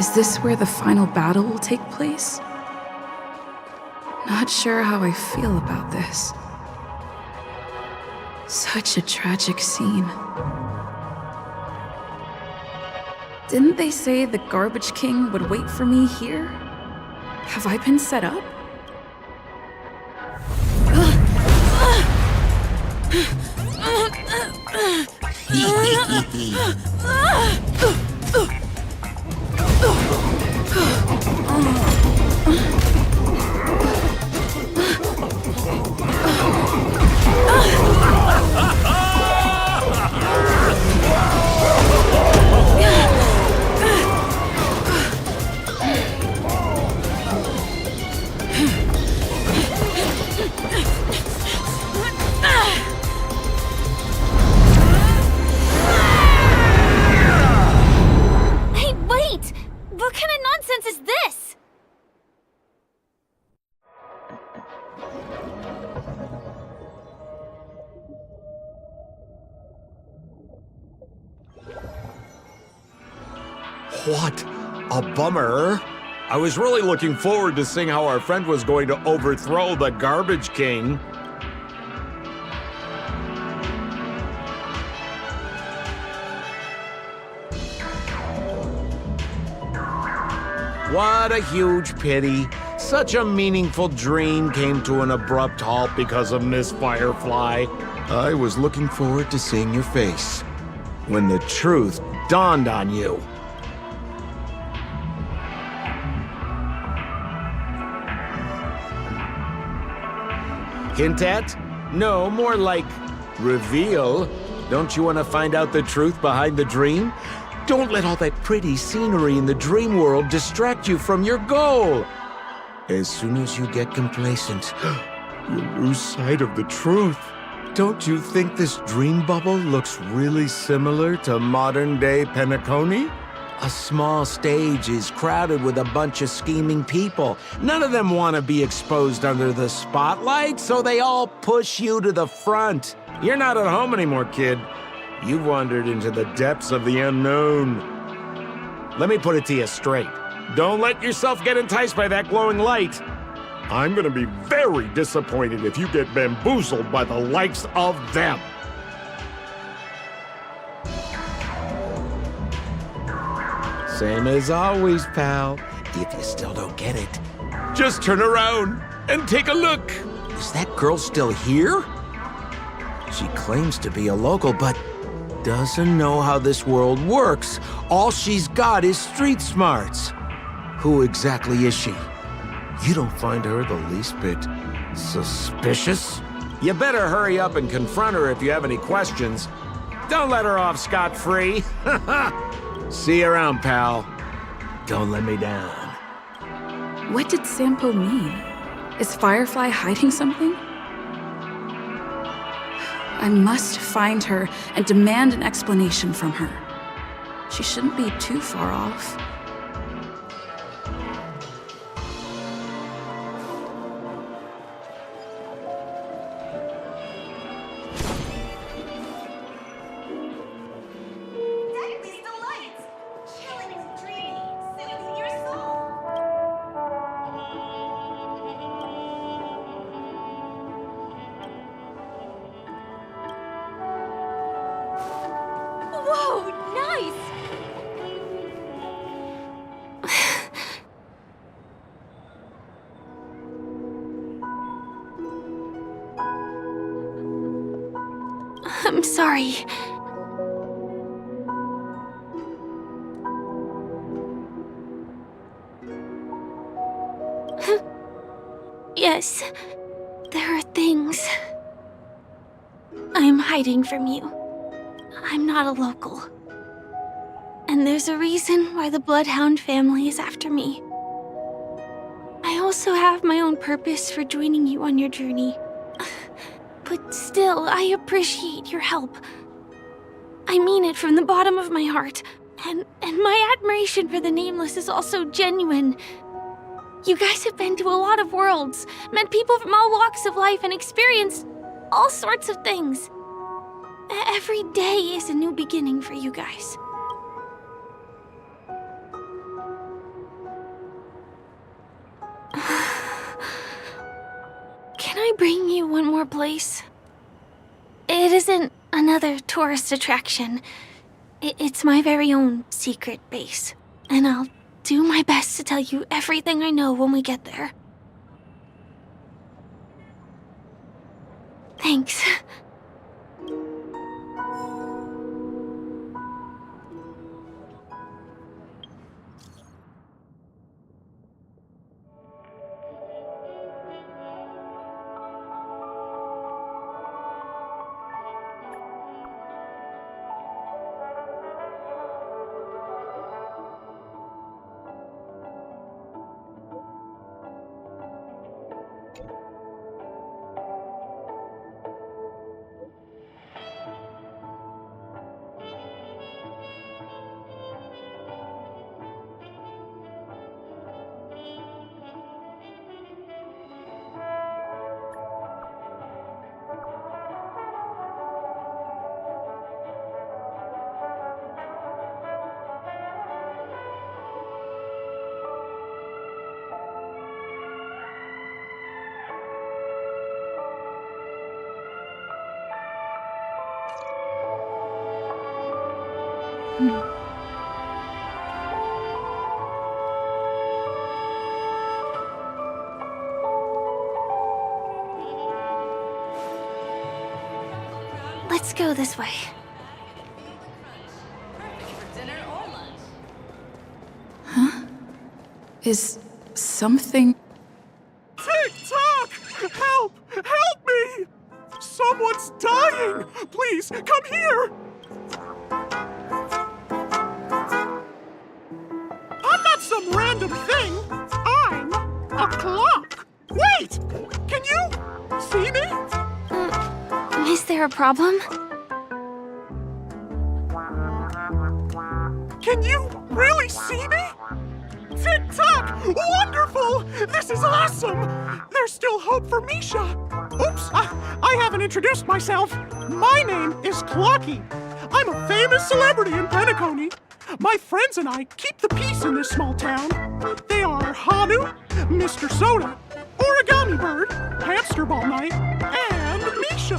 Is this where the final battle will take place? Not sure how I feel about this. Such a tragic scene. Didn't they say the Garbage King would wait for me here? Have I been set up? Hey, wait! What kind of nonsense is this? What a bummer. I was really looking forward to seeing how our friend was going to overthrow the Garbage King. What a huge pity. Such a meaningful dream came to an abrupt halt because of Miss Firefly. I was looking forward to seeing your face when the truth dawned on you. Hint at? No, more like reveal. Don't you want to find out the truth behind the dream? Don't let all that pretty scenery in the dream world distract you from your goal. As soon as you get complacent, you'll lose sight of the truth. Don't you think this dream bubble looks really similar to modern-day Penacony? A small stage is crowded with a bunch of scheming people. None of them want to be exposed under the spotlight, so they all push you to the front. You're not at home anymore, kid. You've wandered into the depths of the unknown. Let me put it to you straight. Don't let yourself get enticed by that glowing light. I'm gonna be very disappointed if you get bamboozled by the likes of them. Same as always, pal. If you still don't get it, just turn around and take a look. Is that girl still here? She claims to be a local, but doesn't know how this world works. All she's got is street smarts. Who exactly is she? You don't find her the least bit suspicious? You better hurry up and confront her if you have any questions. Don't let her off scot-free. See you around, pal. Don't let me down. What did Sampo mean? Is Firefly hiding something? I must find her and demand an explanation from her. She shouldn't be too far off. Whoa, nice! I'm sorry. Yes, there are things I'm hiding from you. I'm not a local. And there's a reason why the Bloodhound family is after me. I also have my own purpose for joining you on your journey. But still, I appreciate your help. I mean it from the bottom of my heart. And my admiration for the Nameless is also genuine. You guys have been to a lot of worlds, met people from all walks of life, and experienced all sorts of things. Every day is a new beginning for you guys. I bring you one more place? It isn't another tourist attraction. It's my very own secret base. And I'll do my best to tell you everything I know when we get there. Thanks. Let's go this way. Huh? Is something... Tick-tock! Help! Help me! Someone's dying! Please, come here! I'm not some random thing! I'm a clock! Wait! Can you see me? Is there a problem? Can you really see me? Tick-tock! Wonderful! This is awesome! There's still hope for Misha! Oops, I haven't introduced myself. My name is Clocky. I'm a famous celebrity in Penacony. My friends and I keep the peace in this small town. They are Hanu, Mr. Soda, Origami Bird, Hamster Ball Night, and Misha.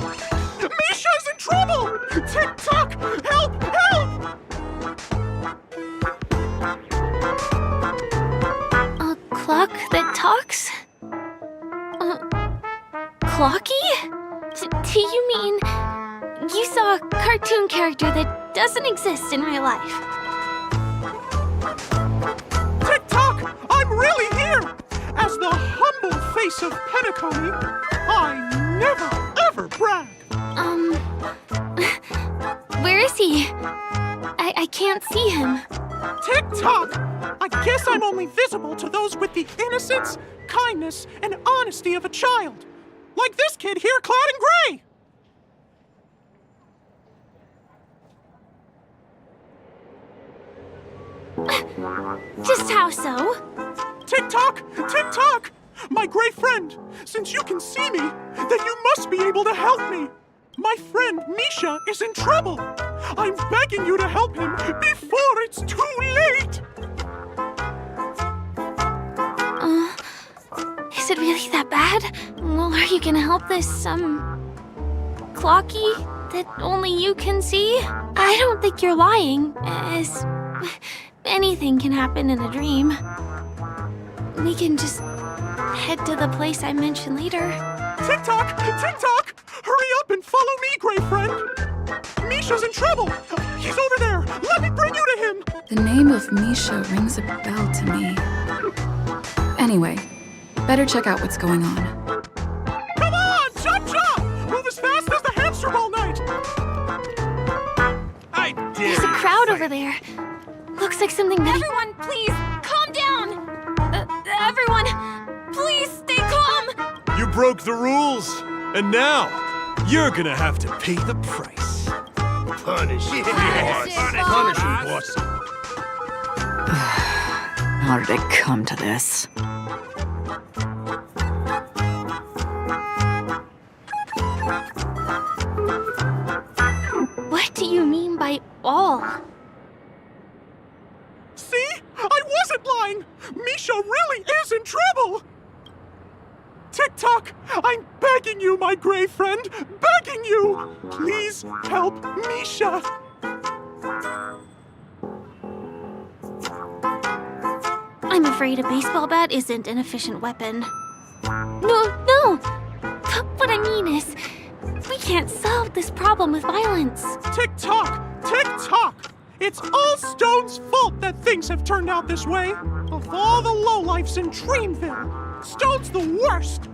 Misha's in trouble! Tick-tock! Help! Help! A clock that talks? Clocky? Do you mean you saw a cartoon character that doesn't exist in real life? Tick-tock! I'm really here! As the humble face of Penacony, I never, ever brag! Where is he? I can't see him. Tick-tock! I guess I'm only visible to those with the innocence, kindness, and honesty of a child. Like this kid here clad in gray! Just how so? Tick-tock! Tick-tock! My gray friend, since you can see me, then you must be able to help me. My friend Misha is in trouble. I'm begging you to help him before it's too late. Is it really that bad? Well, are you gonna help this, Clocky that only you can see? I don't think you're lying, as anything can happen in a dream. We can just head to the place I mentioned later. Tick-tock! Tick-tock! Hurry up and follow me, gray friend! Misha's in trouble! He's over there! Let me bring you to him! The name of Misha rings a bell to me. Anyway, better check out what's going on. Come on! Chop chop! Move as fast as the hamster ball night! I dare There's a crowd over there. Looks like something that... Everyone, please, calm down! Everyone, please stay calm! You broke the rules, and now you're gonna have to pay the price. Punish him. Punish him, boss. How did it come to this? What do you mean by all? See? I wasn't lying! Misha really is in trouble! Tick Tick-Tock! I'm begging you, my gray friend! Begging you! Please help Misha! I'm afraid a baseball bat isn't an efficient weapon. No! What I mean is, we can't solve this problem with violence. Tick-Tock! Tick-Tock! It's all Stone's fault that things have turned out this way. Of all the lowlifes in Dreamville, Stone's the worst.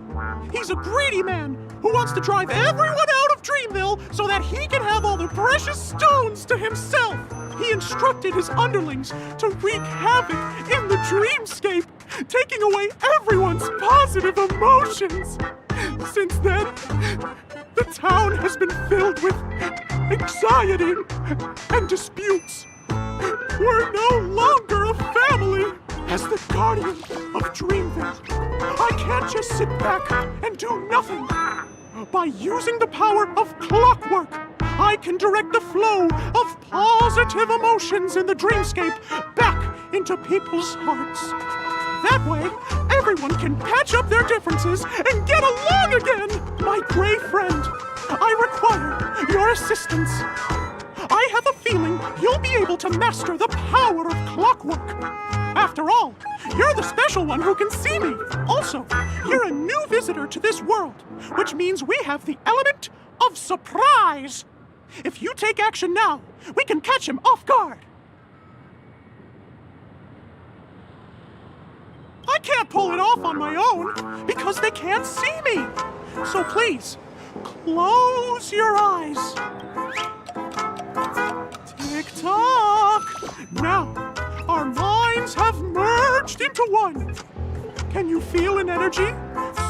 He's a greedy man who wants to drive everyone out of Dreamville so that he can have all the precious stones to himself. He instructed his underlings to wreak havoc in the dreamscape, taking away everyone's positive emotions. Since then, the town has been filled with anxiety and disputes. We're no longer a family. As the guardian of Dreamville, I can't just sit back and do nothing. By using the power of clockwork, I can direct the flow of positive emotions in the dreamscape back into people's hearts. That way, everyone can patch up their differences and get along again. My gray friend, I require your assistance. I have a feeling you'll be able to master the power of clockwork. After all, you're the special one who can see me. Also, you're a new visitor to this world, which means we have the element of surprise. If you take action now, we can catch him off guard. I can't pull it off on my own because they can't see me. So please, close your eyes. Tick-tock! Now, our minds have merged into one. Can you feel an energy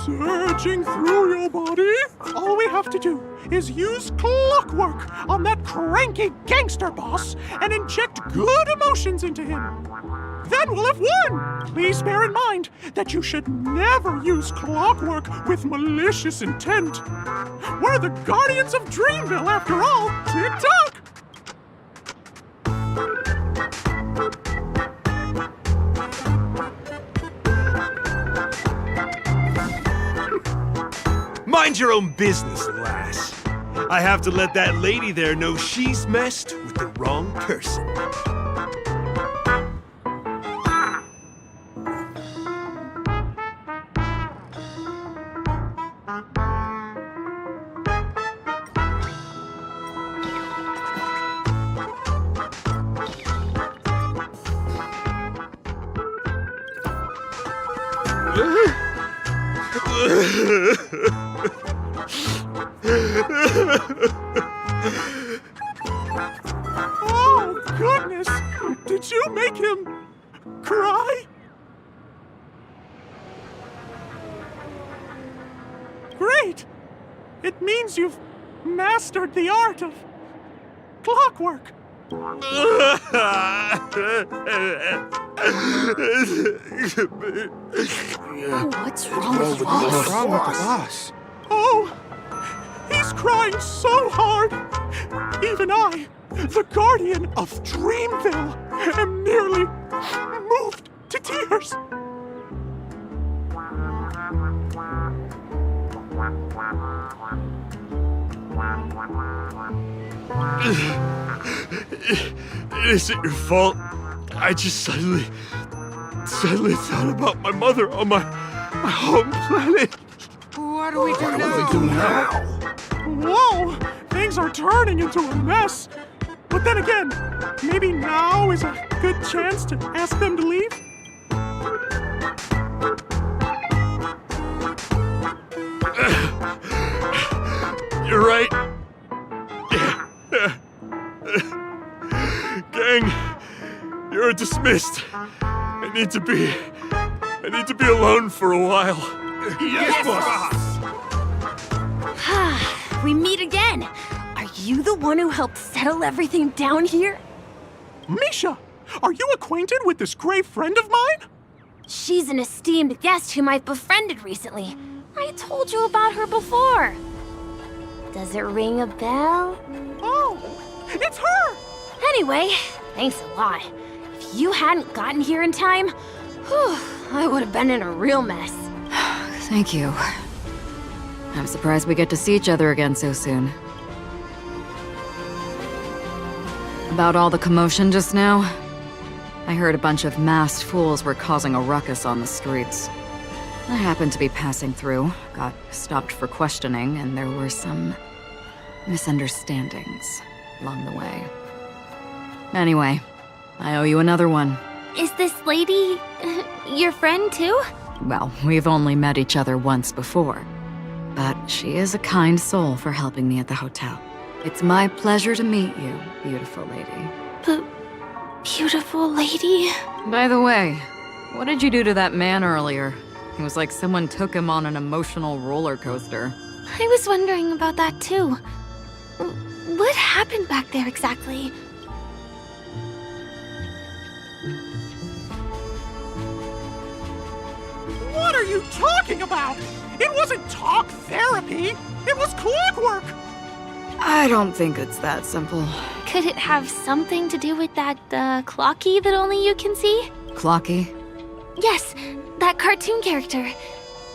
surging through your body? All we have to do is use clockwork on that cranky gangster boss and inject good emotions into him. Then we'll have won! Please bear in mind that you should never use clockwork with malicious intent. We're the guardians of Dreamville, after all. Tick-tock! Mind your own business, lass. I have to let that lady there know she's messed with the wrong person. Oh, goodness! Did you make him cry? Great! It means you've mastered the art of clockwork. What's wrong with the boss? Oh, he's crying so hard. Even I, the guardian of Dreamville, am nearly moved to tears. It isn't your fault. I just suddenly thought about my mother on my home planet. What do we do now? Whoa! Things are turning into a mess. But then again, maybe now is a good chance to ask them to leave? You're right. Gang, you're dismissed. I need to be alone for a while. Yes, boss! We meet again. Are you the one who helped settle everything down here? Misha, are you acquainted with this gray friend of mine? She's an esteemed guest whom I've befriended recently. I told you about her before. Does it ring a bell? Oh, it's her! Anyway, thanks a lot. If you hadn't gotten here in time, I would have been in a real mess. Thank you. I'm surprised we get to see each other again so soon. About all the commotion just now? I heard a bunch of masked fools were causing a ruckus on the streets. I happened to be passing through, got stopped for questioning, and there were some misunderstandings along the way. Anyway, I owe you another one. Is this lady your friend too? Well, we've only met each other once before. But she is a kind soul for helping me at the hotel. It's my pleasure to meet you, beautiful lady. But beautiful lady? By the way, what did you do to that man earlier? It was like someone took him on an emotional roller coaster. I was wondering about that too. What happened back there exactly? What are you talking about? It wasn't talk therapy. It was clockwork. I don't think it's that simple. Could it have something to do with that, Clocky that only you can see? Clocky? Yes, that cartoon character.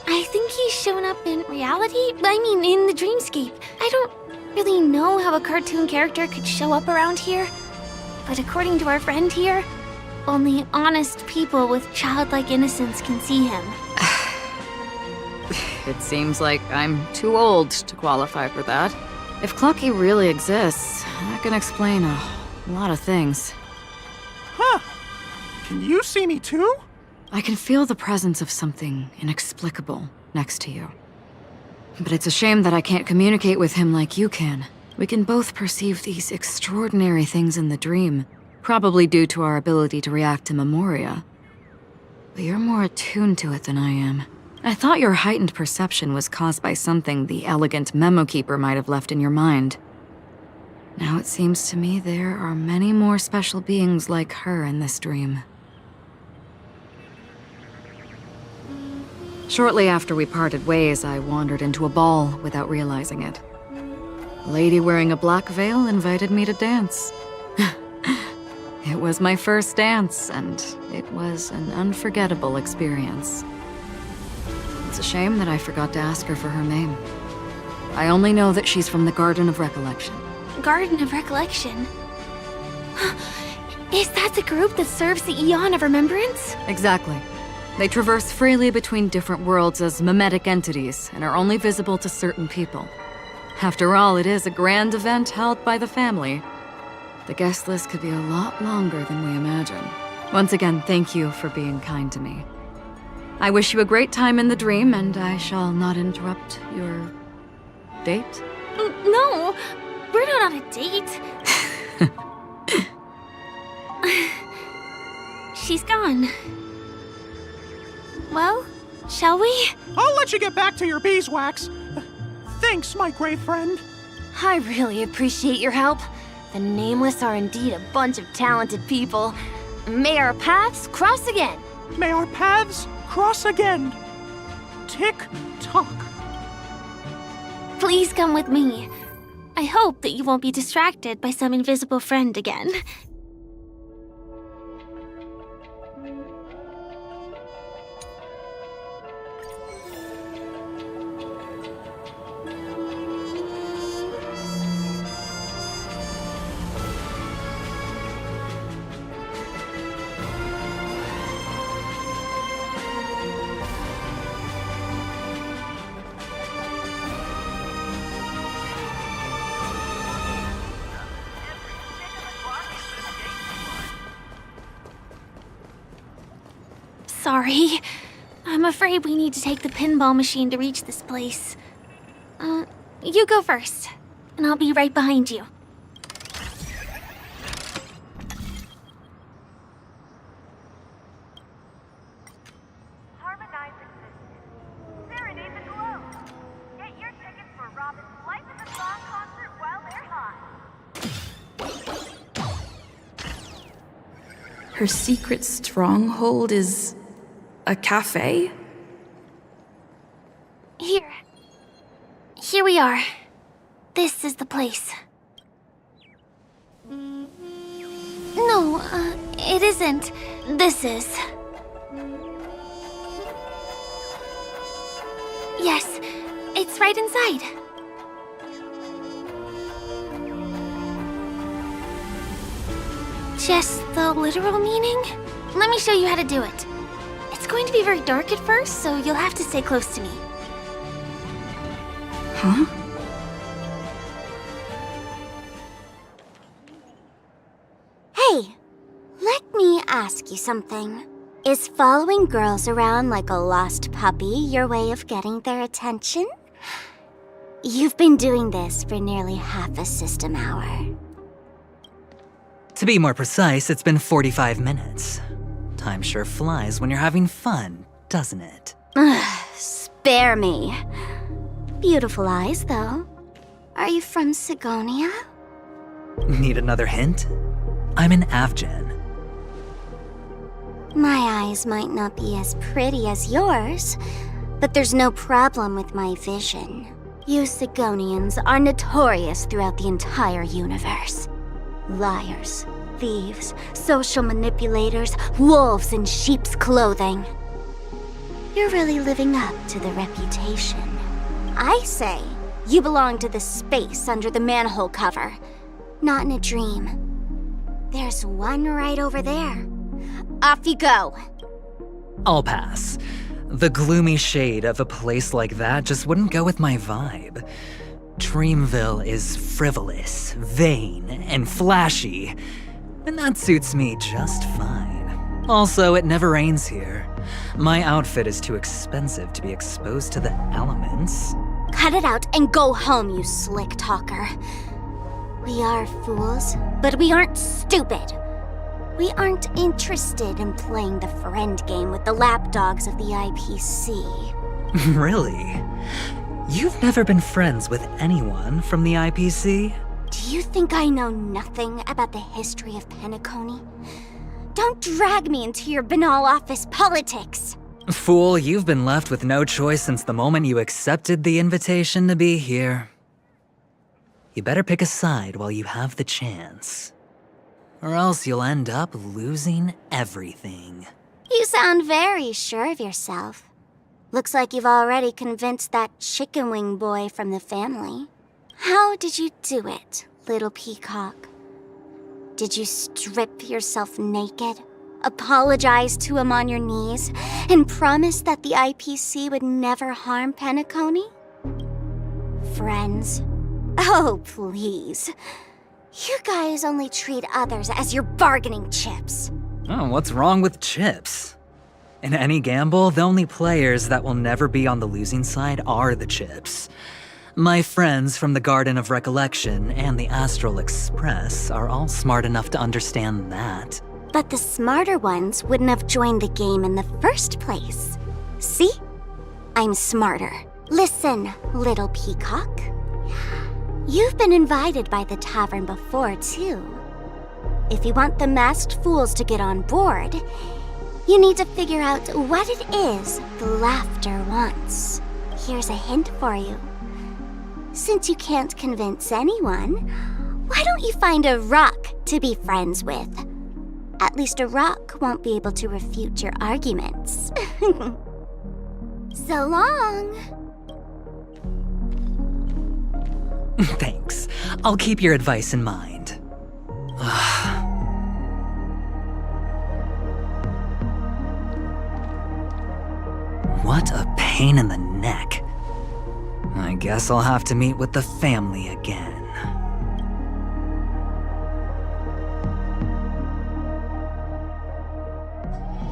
I think he's shown up in reality? I mean, in the dreamscape. I don't really know how a cartoon character could show up around here. But according to our friend here, only honest people with childlike innocence can see him. It seems like I'm too old to qualify for that. If Clocky really exists, that can explain a lot of things. Huh. Can you see me too? I can feel the presence of something inexplicable next to you. But it's a shame that I can't communicate with him like you can. We can both perceive these extraordinary things in the dream, probably due to our ability to react to memoria. But you're more attuned to it than I am. I thought your heightened perception was caused by something the elegant memo keeper might have left in your mind. Now it seems to me there are many more special beings like her in this dream. Shortly after we parted ways, I wandered into a ball without realizing it. A lady wearing a black veil invited me to dance. It was my first dance, and it was an unforgettable experience. It's a shame that I forgot to ask her for her name. I only know that she's from the Garden of Recollection. Garden of Recollection? Is that the group that serves the Eon of Remembrance? Exactly. They traverse freely between different worlds as mimetic entities and are only visible to certain people. After all, it is a grand event held by the family. The guest list could be a lot longer than we imagine. Once again, thank you for being kind to me. I wish you a great time in the dream, and I shall not interrupt your date. No, we're not on a date. She's gone. Well, shall we? I'll let you get back to your beeswax. Thanks, my great friend. I really appreciate your help. The Nameless are indeed a bunch of talented people. May our paths cross again. May our paths cross again. Tick-tock. Please come with me. I hope that you won't be distracted by some invisible friend again. Sorry. I'm afraid we need to take the pinball machine to reach this place. You go first, and I'll be right behind you. Harmonize existence. Serenade the glow. Get your tickets for Robin's Life is a Song concert while they're hot. Her secret stronghold is a cafe? Here we are. This is the place. No, it isn't. This is. Yes, it's It's right inside. Just the literal meaning? Let me show you how to do it. It's going to be very dark at first, so you'll have to stay close to me. Huh? Hey, let me ask you something. Is following girls around like a lost puppy your way of getting their attention? You've been doing this for nearly half a system hour. To be more precise, it's been 45 minutes. Time sure flies when you're having fun, doesn't it? Spare me. Beautiful eyes, though. Are you from Sigonia? Need another hint? I'm an Avgen. My eyes might not be as pretty as yours, but there's no problem with my vision. You Sigonians are notorious throughout the entire universe. Liars, thieves, social manipulators, wolves in sheep's clothing. You're really living up to the reputation. I say, you belong to the space under the manhole cover, not in a dream. There's one right over there. Off you go. I'll pass. The gloomy shade of a place like that just wouldn't go with my vibe. Dreamville is frivolous, vain, and flashy, and that suits me just fine. Also, it never rains here. My outfit is too expensive to be exposed to the elements. Cut it out and go home, you slick talker. We are fools, but we aren't stupid. We aren't interested in playing the friend game with the lapdogs of the IPC. Really? You've never been friends with anyone from the IPC? Do you think I know nothing about the history of Penacony? Don't drag me into your banal office politics! Fool, you've been left with no choice since the moment you accepted the invitation to be here. You better pick a side while you have the chance. Or else you'll end up losing everything. You sound very sure of yourself. Looks like you've already convinced that chicken wing boy from the family. How did you do it, little peacock? Did you strip yourself naked, apologize to him on your knees, and promise that the IPC would never harm Penacony? Friends? Oh, please. You guys only treat others as your bargaining chips. Oh, what's wrong with chips? In any gamble, the only players that will never be on the losing side are the chips. My friends from the Garden of Recollection and the Astral Express are all smart enough to understand that. But the smarter ones wouldn't have joined the game in the first place. See? I'm smarter. Listen, little peacock. You've been invited by the tavern before, too. If you want the masked fools to get on board, you need to figure out what it is the laughter wants. Here's a hint for you. Since you can't convince anyone, why don't you find a rock to be friends with? At least a rock won't be able to refute your arguments. So long! Thanks. I'll keep your advice in mind. What a pain in the neck. I guess I'll have to meet with the family again.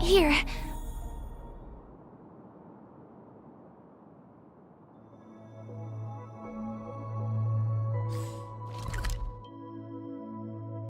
Here,